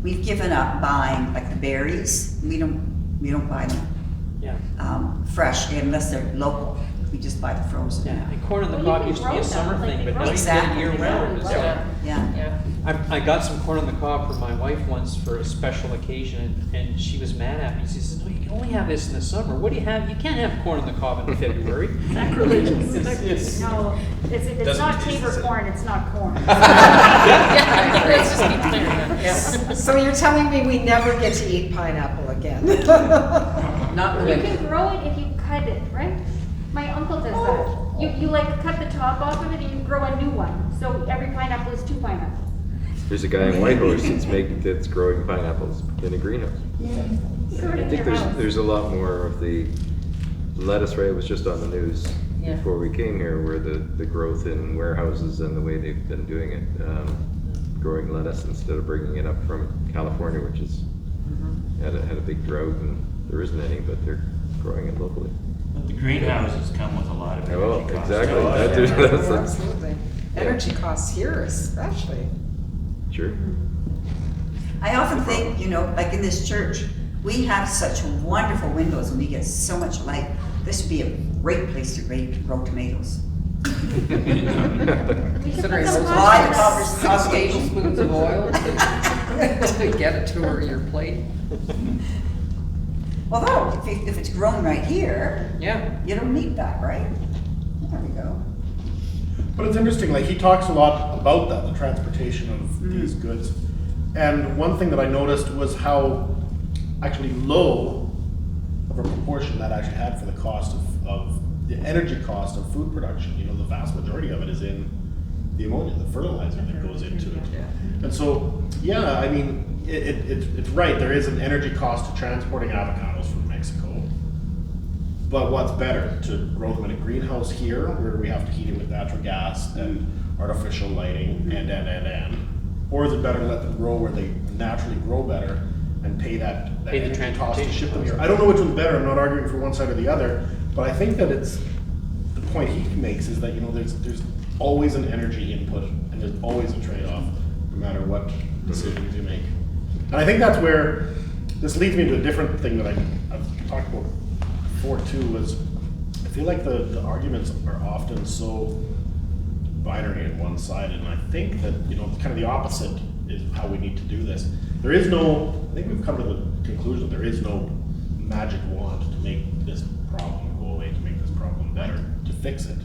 [SPEAKER 6] we've given up buying like the berries. We don't buy them
[SPEAKER 7] Yeah.
[SPEAKER 6] fresh unless they're local. We just buy the frozen.
[SPEAKER 7] Yeah, and corn on the
[SPEAKER 10] Well,
[SPEAKER 7] cob
[SPEAKER 10] you
[SPEAKER 7] used to
[SPEAKER 10] can
[SPEAKER 7] be a
[SPEAKER 10] grow them,
[SPEAKER 7] summer
[SPEAKER 10] like
[SPEAKER 7] thing,
[SPEAKER 10] they
[SPEAKER 7] but
[SPEAKER 10] grow
[SPEAKER 7] now you can get it
[SPEAKER 6] Exactly.
[SPEAKER 7] year round.
[SPEAKER 10] Yeah.
[SPEAKER 7] So
[SPEAKER 6] Yeah.
[SPEAKER 1] Yeah.
[SPEAKER 7] I got some corn on the cob for my wife once for a special occasion, and she was mad at me. She says, "No, you can only have this in the summer. What do you have? You can't have corn on the cob in February."
[SPEAKER 13] Sacrilegious.
[SPEAKER 7] It's-
[SPEAKER 10] No, it's
[SPEAKER 4] Doesn't
[SPEAKER 10] not
[SPEAKER 4] taste
[SPEAKER 10] Tabor
[SPEAKER 4] the same.
[SPEAKER 10] corn, it's not corn.
[SPEAKER 1] Yeah, let's just be clear on that. Yeah.
[SPEAKER 9] So you're telling me we never get to eat pineapple again?
[SPEAKER 2] Not
[SPEAKER 10] You
[SPEAKER 2] really.
[SPEAKER 10] can grow it if you cut it, right? My uncle does that. You like cut the top off of it and you grow a new one. So every pineapple is 2 pineapples.
[SPEAKER 15] There's a guy in Whitehorse that's growing pineapples in a greenhouse.
[SPEAKER 10] Grow it
[SPEAKER 15] I
[SPEAKER 10] in
[SPEAKER 15] think
[SPEAKER 10] your house.
[SPEAKER 15] there's a lot more of the lettuce, right? It was just on the news
[SPEAKER 1] Yeah.
[SPEAKER 15] before we came here, where the growth in warehouses and the way they've been doing it, growing lettuce instead of bringing it up from California, which is had a big drought and there isn't any, but they're growing it locally.
[SPEAKER 18] But the greenhouses come with a lot of
[SPEAKER 15] Well,
[SPEAKER 18] energy costs.
[SPEAKER 15] exactly.
[SPEAKER 18] Oh,
[SPEAKER 15] That
[SPEAKER 18] yeah.
[SPEAKER 15] is- that's-
[SPEAKER 9] Oh, absolutely. Energy costs here especially.
[SPEAKER 15] Sure.
[SPEAKER 6] I often think, you know, like in this church, we have such wonderful windows and we get so much light. This would be a great place to grow tomatoes.
[SPEAKER 2] Considering those
[SPEAKER 6] Why the
[SPEAKER 2] half
[SPEAKER 6] conversation?
[SPEAKER 2] tablespoons of oil to get it to where your plate.
[SPEAKER 6] Although, if it's grown right here,
[SPEAKER 2] Yeah.
[SPEAKER 6] you don't need that, right? There we go.
[SPEAKER 8] But it's interesting, like, he talks a lot about that, the transportation of these goods. And one thing that I noticed was how actually low of a proportion that actually had for the cost of the energy cost of food production. You know, the vast majority of it is in the ammonia, the fertilizer that goes into it. And so, yeah, I mean, it's right, there is an energy cost to transporting avocados from Mexico. But what's better, to grow them in a greenhouse here, where we have to heat it with natural gas and artificial lighting and, or is it better to let them grow where they naturally grow better and pay that
[SPEAKER 7] Pay the
[SPEAKER 8] energy cost to
[SPEAKER 7] transportation
[SPEAKER 8] ship them
[SPEAKER 7] cost.
[SPEAKER 8] here? I don't know which one's better, I'm not arguing for one side or the other, but I think that it's, the point he makes is that, you know, there's always an energy input and there's always a trade-off, no matter what decisions you make. And I think that's where, this leads me to a different thing that I've talked about before too, was I feel like the arguments are often so binary and one-sided, and I think that, you know, kind of the opposite is how we need to do this. There is no, I think we've come to the conclusion, there is no magic wand to make this problem go away, to make this problem better, to fix it.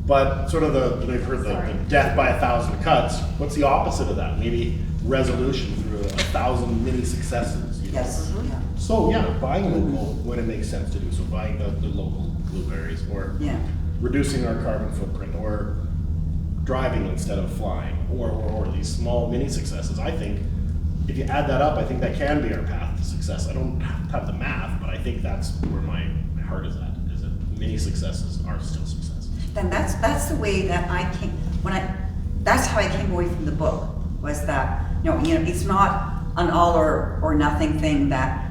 [SPEAKER 8] But sort of I've heard the death by 1,000 cuts, what's the opposite of that? Maybe resolution through 1,000 mini successes. You know?
[SPEAKER 6] Yes. Yeah.
[SPEAKER 8] So yeah, buying local when it makes sense to do so, buying the local blueberries, or
[SPEAKER 6] Yeah.
[SPEAKER 8] reducing our carbon footprint, or driving instead of flying, or these small mini successes. I think if you add that up, I think that can be our path to success. I don't have the math, but I think that's where my heart is at, is that mini successes are still successes.
[SPEAKER 6] Then that's the way that I came, that's how I came away from the book, was that, you know, it's not an all or nothing thing that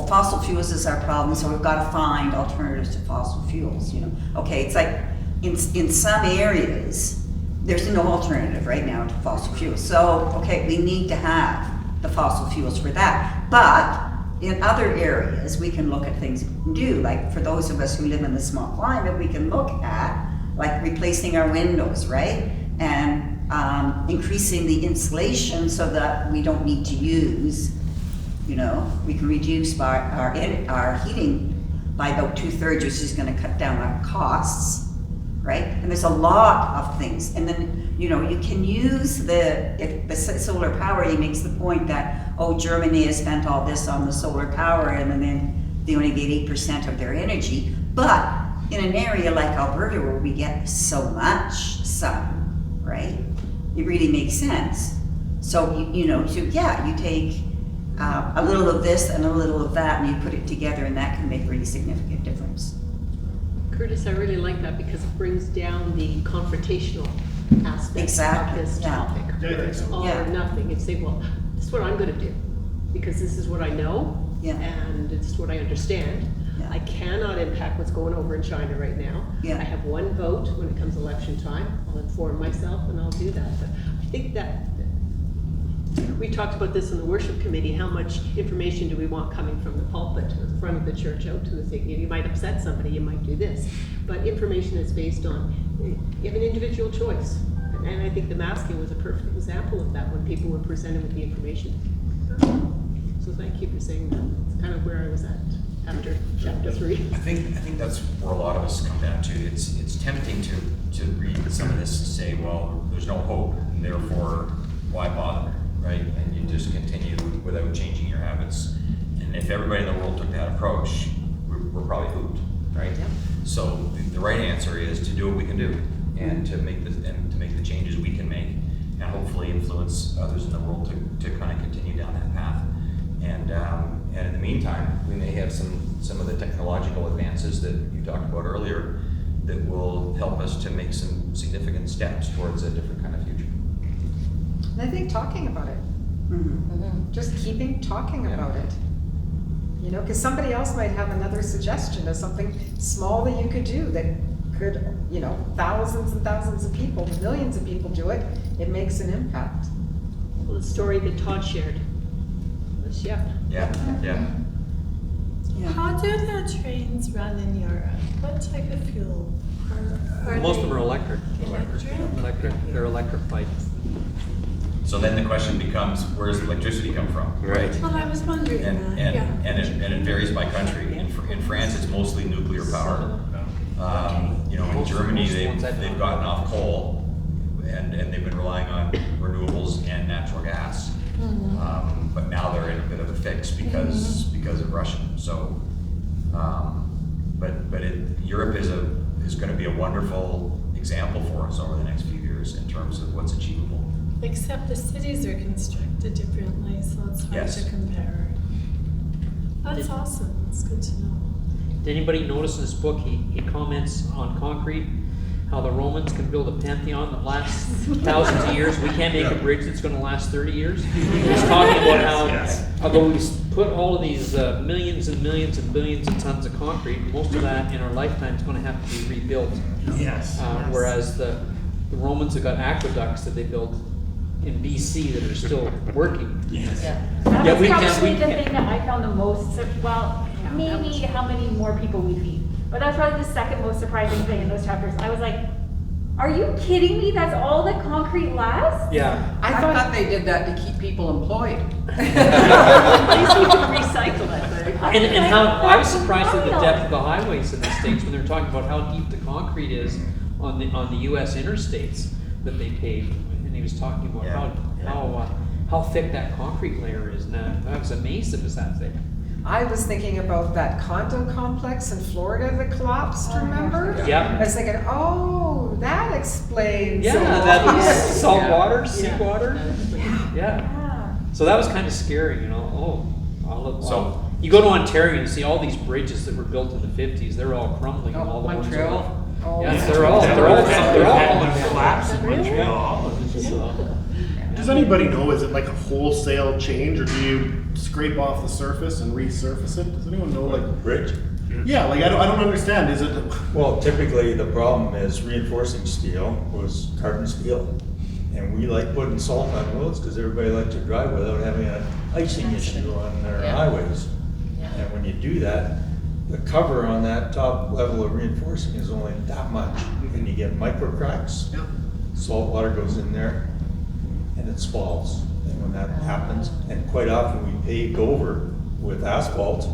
[SPEAKER 6] fossil fuels is our problem, so we've got to find alternatives to fossil fuels, you know. Okay, it's like, in some areas, there's no alternative right now to fossil fuels. So, okay, we need to have the fossil fuels for that. But in other areas, we can look at things we can do. Like for those of us who live in the small climate, we can look at like replacing our windows, right? And increasing the insulation so that we don't need to use, you know, we can reduce our heating by about 2/3, which is going to cut down our costs, right? And there's a lot of things. And then, you know, you can use the solar power. He makes the point that, oh, Germany has spent all this on the solar power and then they only get 8% of their energy. But in an area like Alberta where we get so much sun, right? It really makes sense. So, you take a little of this and a little of that and you put it together and that can make a really significant difference.
[SPEAKER 13] Curtis, I really like that because it brings down the confrontational aspect
[SPEAKER 6] Exactly,
[SPEAKER 13] of this
[SPEAKER 6] yeah.
[SPEAKER 13] topic.
[SPEAKER 8] Yeah, I think so.
[SPEAKER 13] All
[SPEAKER 6] Yeah.
[SPEAKER 13] or nothing. You say, well, this is what I'm going to do because this is what I know
[SPEAKER 6] Yeah.
[SPEAKER 13] and it's what I understand.
[SPEAKER 6] Yeah.
[SPEAKER 13] I cannot impact what's going over in China right now.
[SPEAKER 6] Yeah.
[SPEAKER 13] I have one vote when it comes election time. I'll inform myself and I'll do that. But I think that we talked about this in the worship committee. How much information do we want coming from the pulpit or the front of the church out to the thing? You might upset somebody, you might do this. But information is based on, you have an individual choice. And I think the masking was a perfect example of that when people were presented with the information. So thank you for saying that. It's kind of where I was at after chapter 3.
[SPEAKER 4] I think that's where a lot of us come down to. It's tempting to read some of this and say, well, there's no hope, and therefore, why bother, right? And you just continue without changing your habits. And if everybody in the world took that approach, we're probably hooped, right?
[SPEAKER 13] Yeah.
[SPEAKER 4] So the right answer is to do what we can do, and to make the changes we can make, and hopefully influence others in the world to kind of continue down that path. And in the meantime, we may have some of the technological advances that you talked about earlier that will help us to make some significant steps towards a different kind of future.
[SPEAKER 9] And I think talking about it,
[SPEAKER 6] Mm-hmm.
[SPEAKER 9] just keeping talking
[SPEAKER 4] Yeah.
[SPEAKER 9] about it. You know, because somebody else might have another suggestion of something small that you could do that could, you know, thousands and thousands of people, millions of people do it, it makes an impact.
[SPEAKER 13] Well, the story that Todd shared was, yeah.
[SPEAKER 12] How do the trains run in Europe? What type of fuel?
[SPEAKER 7] Most of them are electric.
[SPEAKER 12] Electric?
[SPEAKER 7] They're electrified.
[SPEAKER 4] So then the question becomes, where does the electricity come from?
[SPEAKER 15] Right.
[SPEAKER 12] Well, I was wondering that, yeah.
[SPEAKER 4] And it varies by country. In France, it's mostly nuclear power. You know, in Germany, they've gotten off coal and they've been relying on renewables and natural gas. But now they're in a bit of a fix because of Russia. So, Europe is going to be a wonderful example for us over the next few years in terms of what's achievable.
[SPEAKER 12] Except the cities are constructed differently, so it's hard
[SPEAKER 4] Yes.
[SPEAKER 12] to compare. That's awesome. It's good to know.
[SPEAKER 7] Did anybody notice in this book, he comments on concrete, how the Romans can build a Pantheon that lasts thousands of years. We can't make a bridge that's gonna last 30 years. He's talking about how, although we put all of these millions and millions and billions of tons of concrete, most of that in our lifetime is gonna have to be rebuilt.
[SPEAKER 14] Yes.
[SPEAKER 7] Whereas the Romans have got aqueducts that they built in BC that are still working.
[SPEAKER 14] Yes.
[SPEAKER 10] That
[SPEAKER 7] Yeah,
[SPEAKER 10] was
[SPEAKER 7] we
[SPEAKER 10] probably
[SPEAKER 7] can't- we
[SPEAKER 10] the
[SPEAKER 7] can't-
[SPEAKER 10] thing that I found the most, well, maybe how many more people we feed. But that's probably the second most surprising thing in those chapters. I was like, are you kidding me? That's all that concrete lasts?
[SPEAKER 7] Yeah.
[SPEAKER 2] I thought they did that to keep people employed.
[SPEAKER 13] At least we can recycle it, but.
[SPEAKER 7] And how, I was surprised at the
[SPEAKER 10] wild.
[SPEAKER 7] depth of the highways in the States when they're talking about how deep the concrete is on the US interstates that they pave. And he was talking about how thick that concrete layer is now. I was amazed it was that thick.
[SPEAKER 9] I was thinking about that condo complex in Florida that collapsed, remember?
[SPEAKER 7] Yeah.
[SPEAKER 9] I was thinking, oh, that explains.
[SPEAKER 7] Yeah,
[SPEAKER 9] a lot.
[SPEAKER 7] that salt
[SPEAKER 2] Yeah.
[SPEAKER 7] water, seawater. Yeah. So that was kind of scary, you know.
[SPEAKER 4] So-
[SPEAKER 7] You go to Ontario and see all these bridges that were built in the 50s. They're all crumbling. and all the ones
[SPEAKER 2] Montreal.
[SPEAKER 7] that-
[SPEAKER 2] Oh,
[SPEAKER 7] Yeah,
[SPEAKER 2] yeah.
[SPEAKER 7] they're all
[SPEAKER 18] Collapse in Montreal.
[SPEAKER 8] Does anybody know, is it like a wholesale change, or do you scrape off the surface and resurface it? Does anyone know, like?
[SPEAKER 11] Bridge?
[SPEAKER 8] Yeah, like I don't understand, is it?
[SPEAKER 11] Well, typically, the problem is reinforcing steel was carbon steel. And we like putting salt on roads because everybody likes to drive without having an icing issue on their
[SPEAKER 1] Yeah.
[SPEAKER 11] highways. And when you do that, the cover on that top level of reinforcing is only that much. And you get micro cracks, salt water goes in there, and it spalls. And when that happens, and quite often we paved over with asphalt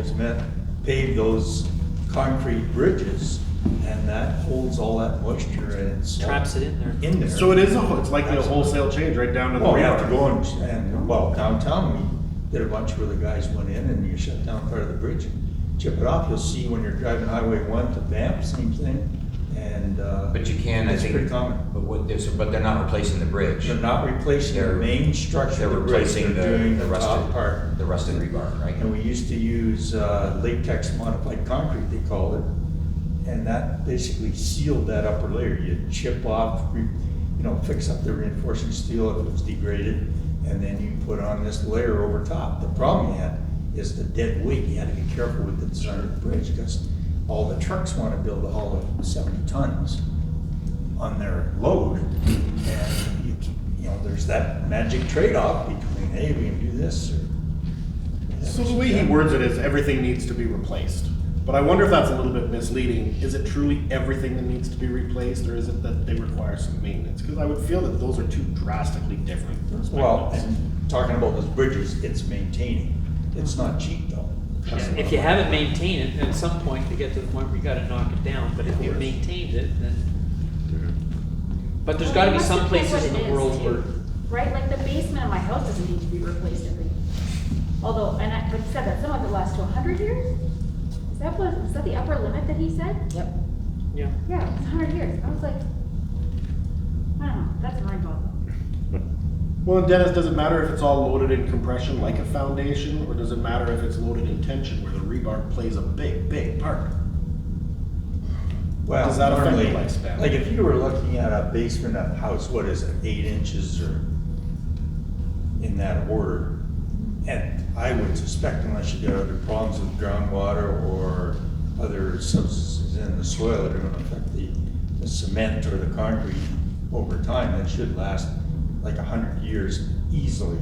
[SPEAKER 11] cement, paved those concrete bridges, and that holds all that moisture and it's
[SPEAKER 7] Traps it in there.
[SPEAKER 8] So it is it's likely a wholesale change right down to the.
[SPEAKER 11] Well, you have to go and well, downtown, we did a bunch where the guys went in and you shut down part of the bridge and chip it off. You'll see when you're driving Highway 1 to Banff, same thing. And,
[SPEAKER 4] But you can, I
[SPEAKER 11] it's
[SPEAKER 4] think.
[SPEAKER 11] pretty common.
[SPEAKER 4] But they're not replacing the bridge.
[SPEAKER 11] They're not replacing the main structure
[SPEAKER 4] They're
[SPEAKER 11] of the bridge,
[SPEAKER 4] replacing
[SPEAKER 11] they're doing
[SPEAKER 4] the
[SPEAKER 11] the top
[SPEAKER 4] rusted
[SPEAKER 11] part.
[SPEAKER 4] the rusted rebar, right?
[SPEAKER 11] And we used to use latex modified concrete, they called it. And that basically sealed that upper layer. You'd chip off, fix up the reinforcing steel if it was degraded, and then you put on this layer over top. The problem you had is the dead weight. You had to be careful with the design of the bridge because all the trucks want to build a haul of 70 tons on their load. And there's that magic trade-off between, hey, we can do this or.
[SPEAKER 8] So the way he words it is everything needs to be replaced. But I wonder if that's a little bit misleading. Is it truly everything that needs to be replaced, or is it that they require some maintenance? Because I would feel that those are two drastically different perspectives.
[SPEAKER 11] Well, and talking about those bridges, it's maintaining. It's not cheap though.
[SPEAKER 7] If you haven't maintained it, at some point to get to the point where you gotta knock it down, but if you've maintained it, then. But there's gotta be
[SPEAKER 10] Well,
[SPEAKER 7] some
[SPEAKER 10] that's what
[SPEAKER 7] places in
[SPEAKER 10] it
[SPEAKER 7] the
[SPEAKER 10] is,
[SPEAKER 7] world
[SPEAKER 10] too.
[SPEAKER 7] where.
[SPEAKER 10] Right, like the basement of my house doesn't need to be replaced although, like you said, that some of it lasts to 100 years? Is that the upper limit that he said?
[SPEAKER 9] Yep.
[SPEAKER 7] Yeah.
[SPEAKER 10] Yeah, it's 100 years. I was like, I don't know, that's mind-boggling.
[SPEAKER 8] Well, and Dennis, does it matter if it's all loaded in compression like a foundation, or does it matter if it's loaded in tension where the rebar plays a big, big part?
[SPEAKER 11] Well,
[SPEAKER 8] Does that affect the
[SPEAKER 11] normally,
[SPEAKER 8] lifespan?
[SPEAKER 11] like if you were looking at a basement of a house, what is it, 8 inches or in that order, And I would suspect unless you got other problems with groundwater or other substances in the soil that are gonna affect the cement or the concrete over time, that should last like 100 years easily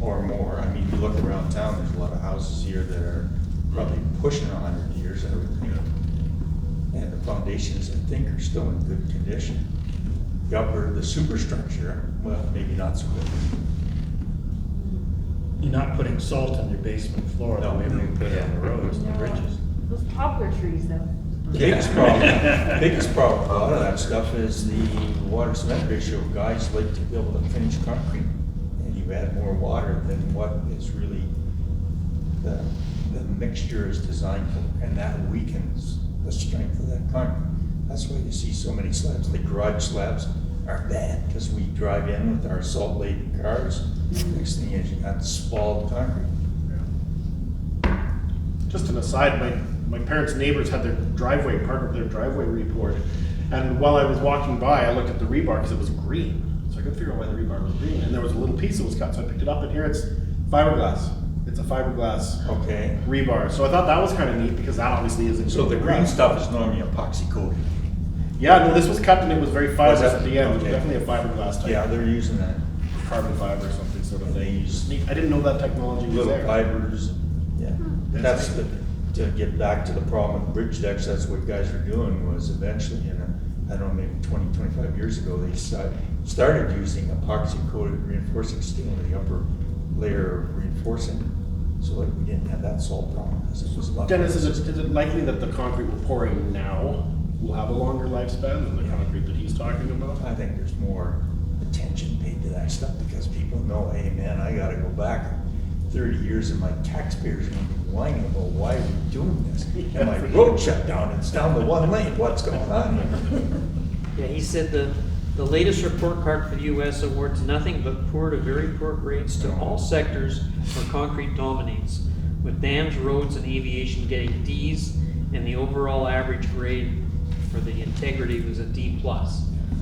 [SPEAKER 11] or more. I mean, you look around town, there's a lot of houses here that are probably pushing 100 years, I would think. And the foundations, I think, are still in good condition. The superstructure, well, maybe not so good.
[SPEAKER 14] You're not putting salt on your basement floor the way we put it on the roads and the bridges.
[SPEAKER 10] Those poplar trees though.
[SPEAKER 11] The biggest problem with a lot of that stuff is the water cement ratio. Guys like to be able to finish concrete, and you add more water than what is really the mixture is designed for, and that weakens the strength of that concrete. That's why you see so many slabs. The garage slabs are bad because we drive in with our salt-laden cars. Next thing is you got spalled concrete.
[SPEAKER 8] Just an aside, my parents' neighbors had their driveway, part of their driveway repoured, and while I was walking by, I looked at the rebar because it was green. So I couldn't figure out why the rebar was green, and there was a little piece that was cut, so I picked it up, and here it's fiberglass. It's a fiberglass rebar. So I thought that was kind of neat because that obviously isn't.
[SPEAKER 11] So the green stuff is normally epoxy coated.
[SPEAKER 8] Yeah, no, this was cut and it was very fibrous
[SPEAKER 11] Was it?
[SPEAKER 8] at the end. It was
[SPEAKER 11] Okay.
[SPEAKER 8] definitely a fiberglass type.
[SPEAKER 11] Yeah, they're using that.
[SPEAKER 8] Carbon fiber or something sort of
[SPEAKER 11] They
[SPEAKER 8] thing.
[SPEAKER 11] use
[SPEAKER 8] Neat. I didn't know that technology was
[SPEAKER 11] little
[SPEAKER 8] there.
[SPEAKER 11] fibers. Yeah,
[SPEAKER 8] That's
[SPEAKER 11] that's to get back to the problem with bridge decks. That's what guys were doing was eventually, I don't know, maybe 20, 25 years ago, they started using epoxy coated reinforcing steel in the upper layer of reinforcing, so that we didn't have that salt problem. Because it was a lot.
[SPEAKER 8] Dennis, is it likely that the concrete we're pouring now will have a longer lifespan than the concrete that he's talking about?
[SPEAKER 11] I think there's more attention paid to that stuff because people know, hey man, I gotta go back 30 years and my taxpayers are gonna be whining about why we're doing this. And my road shut down, it's down to one lane, what's going on here?
[SPEAKER 7] Yeah, he said the latest report card for the US awards nothing but poor to very poor grades to all sectors where concrete dominates, with dams, roads, and aviation getting Ds, and the overall average grade for the integrity was a D+.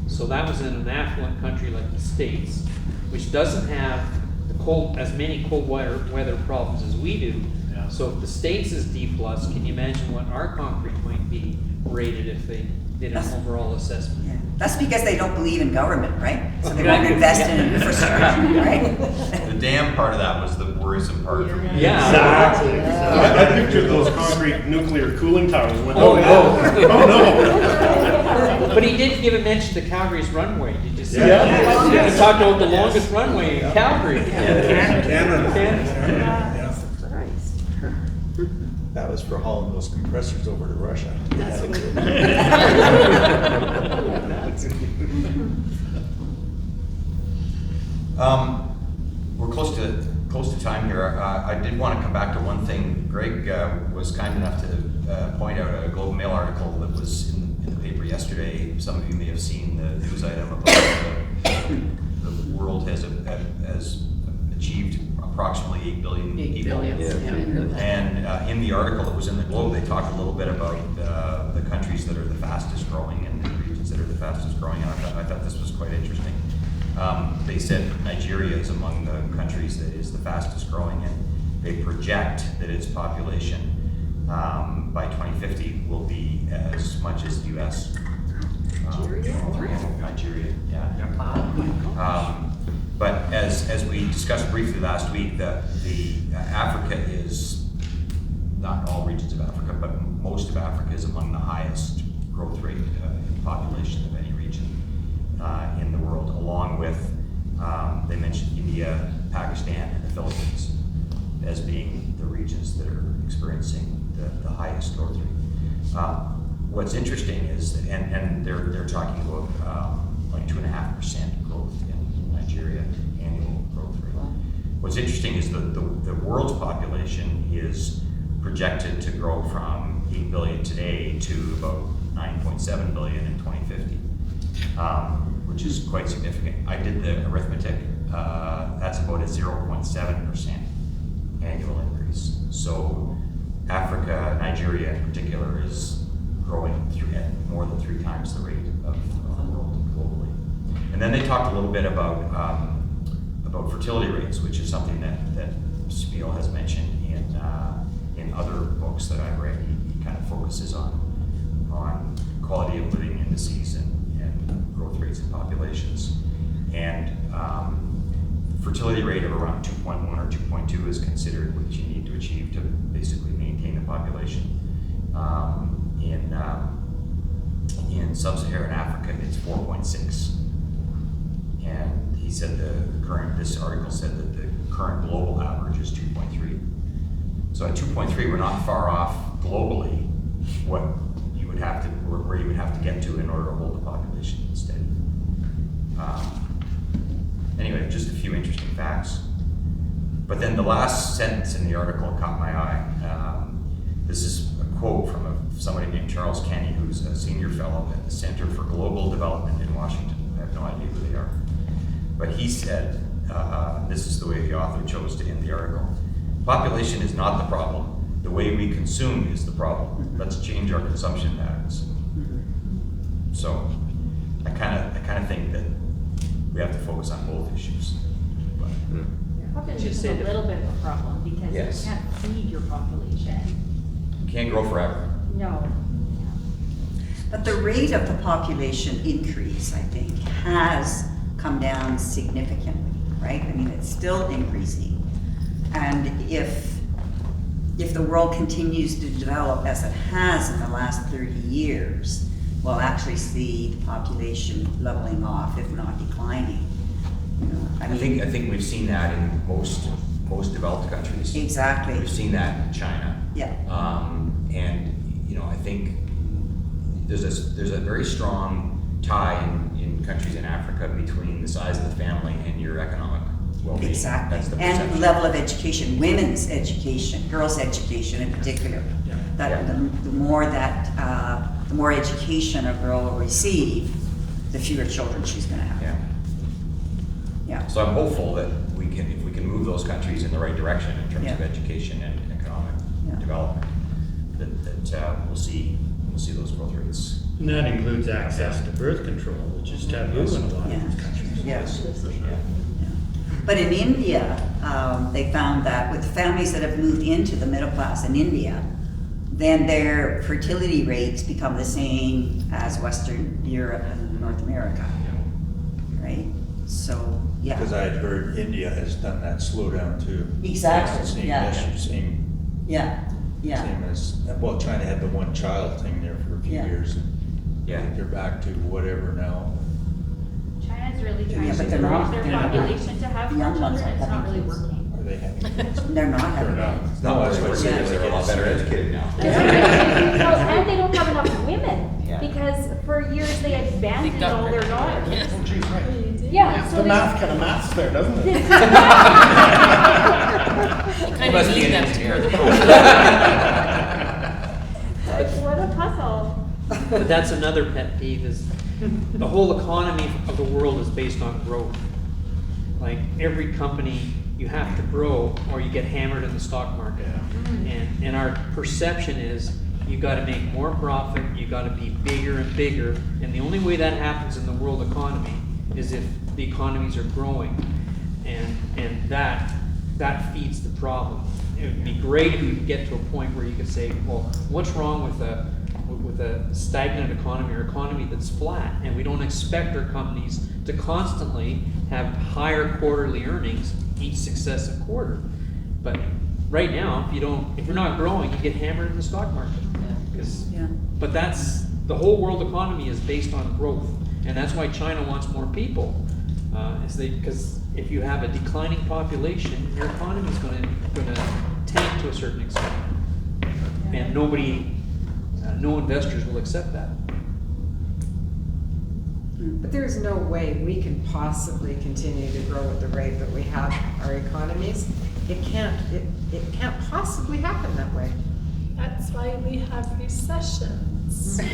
[SPEAKER 7] So that was in an affluent country like the States, which doesn't have as many cold weather problems as we do.
[SPEAKER 8] Yeah.
[SPEAKER 7] So if the States is D+, can you imagine what our concrete might be rated if they did an overall assessment?
[SPEAKER 6] Yeah. That's because they don't believe in government, right? So they won't invest in infrastructure, right?
[SPEAKER 4] The dam part of that was the worrisome part for me.
[SPEAKER 7] Yeah.
[SPEAKER 14] Exactly.
[SPEAKER 8] I pictured those concrete nuclear cooling towers. Went,
[SPEAKER 7] Oh,
[SPEAKER 8] no! Oh no!
[SPEAKER 7] But he did give a mention to Calgary's runway. Did you see
[SPEAKER 8] Yeah.
[SPEAKER 7] that? He talked about the longest runway in Calgary.
[SPEAKER 11] Canada. That was for hauling those compressors over to Russia.
[SPEAKER 17] That's what
[SPEAKER 4] We're close to time here. I did want to come back to one thing. Greg was kind enough to point out a Globe and Mail article that was in the paper yesterday. Some of you may have seen the news item about the world has achieved approximately 8 billion people. And in the article that was in the Globe, they talked a little bit about the countries that are the fastest growing and the regions that are the fastest growing. And I thought this was quite interesting. They said Nigeria is among the countries that is the fastest growing, and they project that its population by 2050 will be as much as the U.S. Nigeria, yeah. But as we discussed briefly last week, the Africa is, not all regions of Africa, but most of Africa is among the highest growth rate in population of any region in the world, along with, they mentioned India, Pakistan, and the Philippines as being the regions that are experiencing the highest growth rate. What's interesting is, and they're talking about like 2.5% growth in Nigeria, annual growth rate. What's interesting is the world's population is projected to grow from 8 billion today to about 9.7 billion in 2050, which is quite significant. I did the arithmetic. That's about a 0.7% annual increase. So Africa, Nigeria in particular, is growing at more than 3 times the rate of the world globally. And then they talked a little bit about fertility rates, which is something that
[SPEAKER 16] Spiel has mentioned in other books that I've read. He kind of focuses on quality of living indices and growth rates in populations. And fertility rate of around 2.1 or 2.2 is considered what you need to achieve to basically maintain the population. In sub-Saharan Africa, it's 4.6. And he said this article said that the current global average is 2.3. So at 2.3, we're not far off globally where you would have to get to in order to hold the population steady. Anyway, just a few interesting facts. But then the last sentence in the article caught my eye. This is a quote from somebody named Charles Kenny, who's a senior fellow at the Center for Global Development in Washington. I have no idea who they are. But he said, this is the way the author chose to end the article: population is not the problem. The way we consume is the problem. Let's change our consumption patterns. So I kind of think that we have to focus on both issues. But,
[SPEAKER 10] Population is
[SPEAKER 7] Just say
[SPEAKER 10] a
[SPEAKER 7] that-
[SPEAKER 10] little bit of a problem because
[SPEAKER 16] Yes.
[SPEAKER 10] you can't feed your population.
[SPEAKER 16] you can't grow forever.
[SPEAKER 10] No.
[SPEAKER 6] But the rate of the population increase, I think, has come down significantly, right? I mean, it's still increasing. And if the world continues to develop as it has in the last 30 years, we'll actually see the population leveling off, if not declining. You know, I mean,
[SPEAKER 16] I think we've seen that in most developed countries.
[SPEAKER 6] Exactly.
[SPEAKER 16] We've seen that in China.
[SPEAKER 6] Yeah.
[SPEAKER 16] And I think there's a very strong tie in countries in Africa between the size of the family and your economic well-being.
[SPEAKER 6] Exactly.
[SPEAKER 16] That's the
[SPEAKER 6] And
[SPEAKER 16] perception.
[SPEAKER 6] level of education, women's education, girls' education in particular. That the more education a girl will receive, the fewer children she's gonna have.
[SPEAKER 16] Yeah.
[SPEAKER 6] Yeah.
[SPEAKER 16] So I'm hopeful that if we can move those countries in the right direction in terms of
[SPEAKER 6] Yeah.
[SPEAKER 16] education and economic development, that we'll see those growth rates.
[SPEAKER 14] And that includes access to birth control, which is taboo in a lot of these countries.
[SPEAKER 6] Yes. But in India, they found that with families that have moved into the middle class in India, then their fertility rates become the same as Western Europe and North America. Right? So, yeah.
[SPEAKER 11] Because I had heard India has done that slowdown too.
[SPEAKER 6] Exactly,
[SPEAKER 11] It's the same
[SPEAKER 6] yeah.
[SPEAKER 11] issue, same as, well, China had the one child thing there for a few
[SPEAKER 6] Yeah.
[SPEAKER 11] years. And they're back to whatever now.
[SPEAKER 10] China's really trying
[SPEAKER 6] Yeah,
[SPEAKER 10] to
[SPEAKER 6] but they're
[SPEAKER 10] grow
[SPEAKER 6] not.
[SPEAKER 10] their
[SPEAKER 6] They're not.
[SPEAKER 10] population to have
[SPEAKER 6] The
[SPEAKER 10] more
[SPEAKER 6] young ones
[SPEAKER 10] children.
[SPEAKER 6] are
[SPEAKER 10] It's not
[SPEAKER 6] having
[SPEAKER 10] really
[SPEAKER 6] kids.
[SPEAKER 10] working.
[SPEAKER 11] Are they having?
[SPEAKER 6] They're not having
[SPEAKER 11] They're not.
[SPEAKER 6] kids.
[SPEAKER 11] No, that's what I said.
[SPEAKER 16] They're a lot better educated now.
[SPEAKER 10] No, and they don't have enough women
[SPEAKER 16] Yeah.
[SPEAKER 10] because for years they abandoned
[SPEAKER 1] got
[SPEAKER 10] all their
[SPEAKER 1] rid of
[SPEAKER 10] daughters.
[SPEAKER 1] Yes.
[SPEAKER 8] Oh, geez, right.
[SPEAKER 10] Yeah, so
[SPEAKER 8] The
[SPEAKER 10] they-
[SPEAKER 8] math kind of maths there, doesn't it?
[SPEAKER 1] You kind of leave them to care.
[SPEAKER 10] What a puzzle.
[SPEAKER 7] But that's another pet peeve is the whole economy of the world is based on growth. Like every company, you have to grow or you get hammered in the stock market. And our perception is you gotta make more profit, you gotta be bigger and bigger. And the only way that happens in the world economy is if the economies are growing. And that feeds the problem. It would be great if we could get to a point where you could say, well, what's wrong with a stagnant economy or economy that's flat? And we don't expect our companies to constantly have higher quarterly earnings each successive quarter. But right now, if you're not growing, you get hammered in the stock market. But that's, the whole world economy is based on growth. And that's why China wants more people. Because if you have a declining population, your economy is going to tank to a certain extent. And no investors will accept that.
[SPEAKER 9] But there's no way we can possibly continue to grow at the rate that we have our economies. It can't possibly happen that way.
[SPEAKER 12] That's why we have recessions. It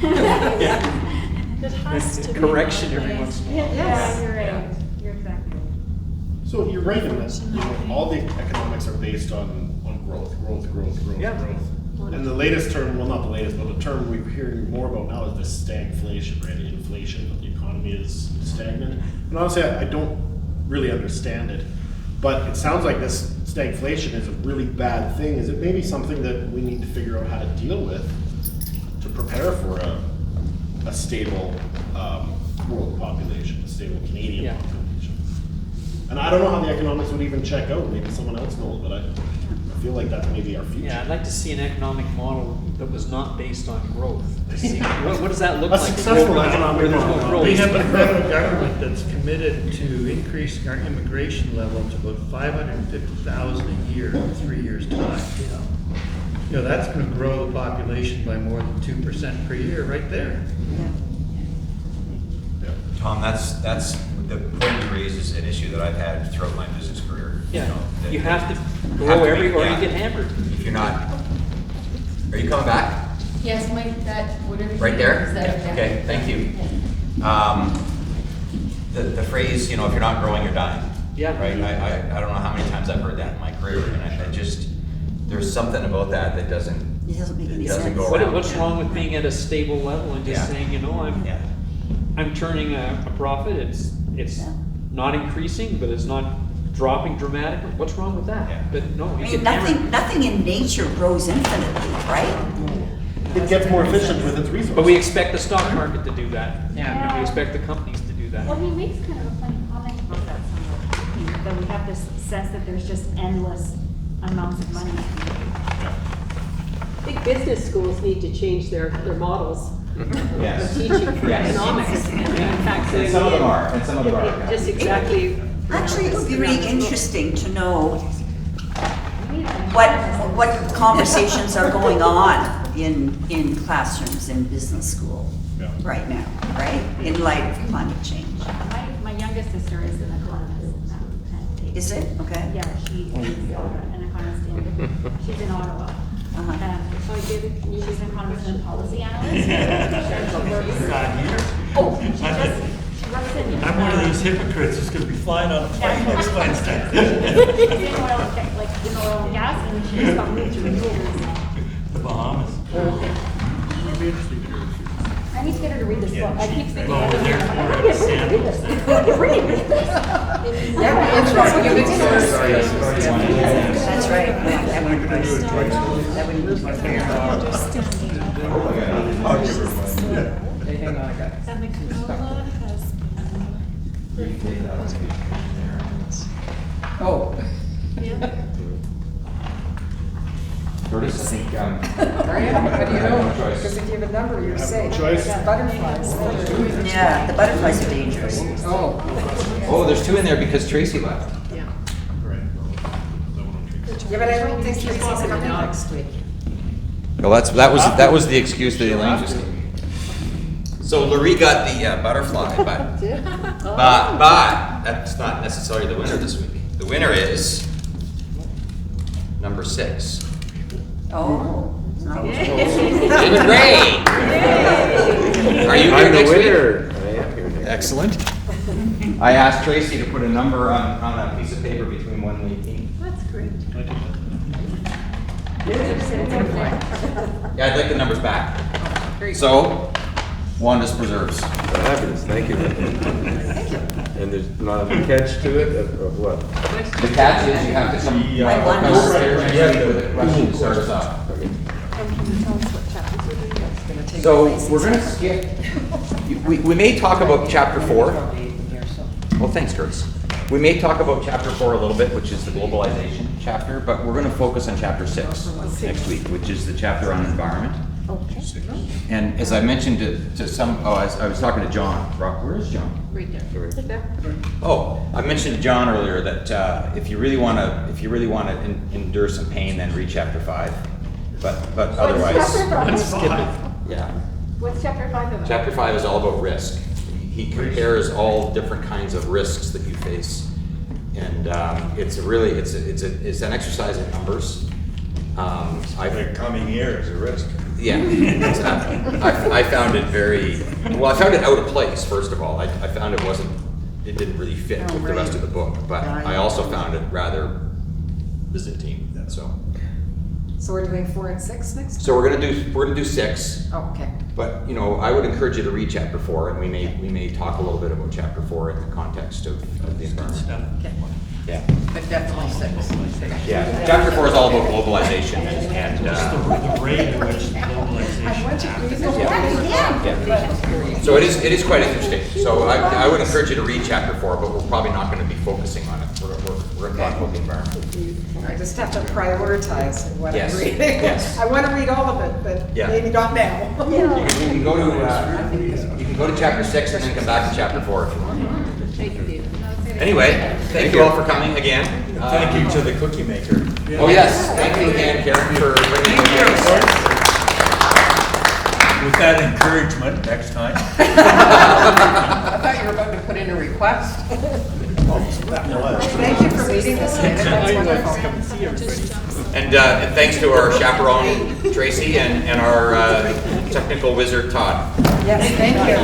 [SPEAKER 12] has to be.
[SPEAKER 7] Correction
[SPEAKER 12] that
[SPEAKER 7] every
[SPEAKER 12] way.
[SPEAKER 7] once in a while.
[SPEAKER 10] Yeah, you're right. You're exactly right.
[SPEAKER 8] So you're right in that, all the economics are based on growth. And the latest term, well, not the latest, but the term we're hearing more about now is the stagflation, right? Inflation, that the economy is stagnant. And honestly, I don't really understand it, but it sounds like this stagflation is a really bad thing, is it maybe something that we need to figure out how to deal with to prepare for a stable world population, a stable Canadian population? And I don't know how the economics would even check out. Maybe someone else knows, but I feel like that's maybe our future.
[SPEAKER 7] Yeah, I'd like to see an economic model that was not based on growth. To see what does that look like?
[SPEAKER 8] Successful economic
[SPEAKER 7] where there's no
[SPEAKER 8] model.
[SPEAKER 7] growth.
[SPEAKER 14] We have a federal government that's committed to increasing our immigration level to about 550,000 a year in 3 years' time. You know, that's gonna grow the population by more than 2% per year, right there.
[SPEAKER 4] Tom, that's the point you raise is an issue that I've had throughout my business career.
[SPEAKER 7] Yeah,
[SPEAKER 4] that
[SPEAKER 7] you have to
[SPEAKER 4] have
[SPEAKER 7] grow
[SPEAKER 4] to
[SPEAKER 7] every,
[SPEAKER 4] be-
[SPEAKER 7] or
[SPEAKER 4] yeah.
[SPEAKER 7] you get hammered.
[SPEAKER 4] If you're not, are you coming back?
[SPEAKER 1] Yes, whatever.
[SPEAKER 4] Right there? Okay, thank you. The phrase, if you're not growing, you're dying.
[SPEAKER 7] Yeah.
[SPEAKER 4] Right? I don't know how many times I've heard that in my career, and I just, there's something about that that doesn't
[SPEAKER 6] make any
[SPEAKER 4] go around.
[SPEAKER 7] What's wrong with being at a stable level and just
[SPEAKER 4] Yeah.
[SPEAKER 7] saying, I'm turning a profit, it's not increasing, but it's not dropping dramatically. What's wrong with that? But no,
[SPEAKER 6] I
[SPEAKER 7] you
[SPEAKER 6] mean,
[SPEAKER 7] get hammered.
[SPEAKER 6] nothing in nature grows infinitely, right?
[SPEAKER 8] It gets more efficient with its resources.
[SPEAKER 7] But we expect the stock market to do that.
[SPEAKER 10] Yeah.
[SPEAKER 7] And we expect the companies to do that.
[SPEAKER 10] Well, he makes kind of a funny comment about that somewhere, that we have this sense that there's just endless amounts of money.
[SPEAKER 13] I think business schools need to change their models
[SPEAKER 4] Yes.
[SPEAKER 13] of teaching for
[SPEAKER 4] Yes.
[SPEAKER 13] economics. And in fact,
[SPEAKER 4] And some of them are, and some of them are.
[SPEAKER 13] Just exactly.
[SPEAKER 6] Actually, it would be really interesting to know what conversations are going on in classrooms in business school right now, right? In light of climate change.
[SPEAKER 10] My youngest sister is an economist.
[SPEAKER 6] Is it? Okay.
[SPEAKER 10] Yeah, she is an economist she's in Ottawa. She's an economist and policy analyst. She works in,
[SPEAKER 18] I'm one of these hypocrites who's gonna be flying on a plane next Wednesday.
[SPEAKER 10] she's in oil and gas, and she just got moved to renewables.
[SPEAKER 18] The Bahamas.
[SPEAKER 8] It'd be interesting to hear.
[SPEAKER 10] I need to get her to read this book. I keep thinking,
[SPEAKER 18] Well,
[SPEAKER 10] I
[SPEAKER 18] they're
[SPEAKER 10] gotta get her to read this. Read this.
[SPEAKER 9] That'd be interesting. Give it to her.
[SPEAKER 6] That's right. That would be nice. That would be
[SPEAKER 2] Hey, hang on, I got
[SPEAKER 12] And the canola has been
[SPEAKER 2] Oh.
[SPEAKER 12] Yeah.
[SPEAKER 4] Curtis, I think,
[SPEAKER 9] Brian, how do you know? Because if you have a number, you're safe.
[SPEAKER 8] choice.
[SPEAKER 9] Butterflies.
[SPEAKER 6] Yeah, the butterflies are dangerous.
[SPEAKER 4] Oh, there's two in there because Tracy left.
[SPEAKER 9] Yeah, but I don't think Tracy's coming next week.
[SPEAKER 4] Well, that was the excuse that Elaine just gave me. So Laurie got the butterfly, but that's not necessarily the winner this week. The winner is number 6.
[SPEAKER 6] Oh.
[SPEAKER 4] David Gray. Are you here
[SPEAKER 15] I'm the
[SPEAKER 4] next
[SPEAKER 15] winner.
[SPEAKER 4] week?
[SPEAKER 15] I am here next week.
[SPEAKER 4] Excellent. I asked Tracy to put a number on a piece of paper between 1 and 18.
[SPEAKER 13] That's great.
[SPEAKER 4] Yeah, I'd like the numbers back. So, Wanda's Preserves.
[SPEAKER 15] Fabulous, thank you. And there's not a catch to it of what?
[SPEAKER 4] The catch is you have to come upstairs next week with a question to start us off. So we're gonna skip, we may talk about chapter 4. Well, thanks, Curtis. We may talk about chapter 4 a little bit, which is the globalization chapter, but we're gonna focus on chapter 6 next week, which is the chapter on environment.
[SPEAKER 13] Okay.
[SPEAKER 4] And as I mentioned to some, I was talking to John. Rock, where is John?
[SPEAKER 13] Right there.
[SPEAKER 4] Oh, I mentioned to John earlier that if you really want to endure some pain, then read chapter 5. But otherwise, yeah.
[SPEAKER 10] What's chapter 5 about?
[SPEAKER 4] Chapter 5 is all about risk. He compares all different kinds of risks that you face, and it's an exercise in numbers.
[SPEAKER 11] I think coming here is a risk.
[SPEAKER 4] Yeah, I found it I found it out of place, first of all. I found it didn't really fit with the rest of the book, but I also found it rather Byzantine, so.
[SPEAKER 9] So we're doing 4 and 6 next?
[SPEAKER 4] So we're gonna do 6.
[SPEAKER 9] Oh, okay.
[SPEAKER 16] But, you know, I would encourage you to read chapter 4, and we may talk a little bit about chapter 4 in the context of the environment. Yeah.
[SPEAKER 2] But definitely 6.
[SPEAKER 16] Yeah, chapter 4 is all about globalization and
[SPEAKER 14] The rate at which globalization happens.
[SPEAKER 16] yeah. So it is quite interesting. So I would encourage you to read chapter 4, but we're probably not going to be focusing on it. We're going to talk about the environment.
[SPEAKER 9] I just have to prioritize what
[SPEAKER 16] Yes,
[SPEAKER 9] I'm reading.
[SPEAKER 16] yes.
[SPEAKER 9] I want to read all of it, but
[SPEAKER 16] Yeah.
[SPEAKER 9] maybe not now.
[SPEAKER 16] You can go to chapter 6 and then come back to chapter 4 if you want. Anyway, thank you all for coming again.
[SPEAKER 11] Thank you to the cookie maker.
[SPEAKER 16] Oh yes, thank you again, Karen, for bringing me here.
[SPEAKER 11] With that encouragement, next time.
[SPEAKER 2] I thought you were about to put in a request.
[SPEAKER 9] Thank you for reading this. That's wonderful.
[SPEAKER 16] And thanks to our chaperone, Tracy, and our technical wizard, Todd.
[SPEAKER 9] Yes, thank you.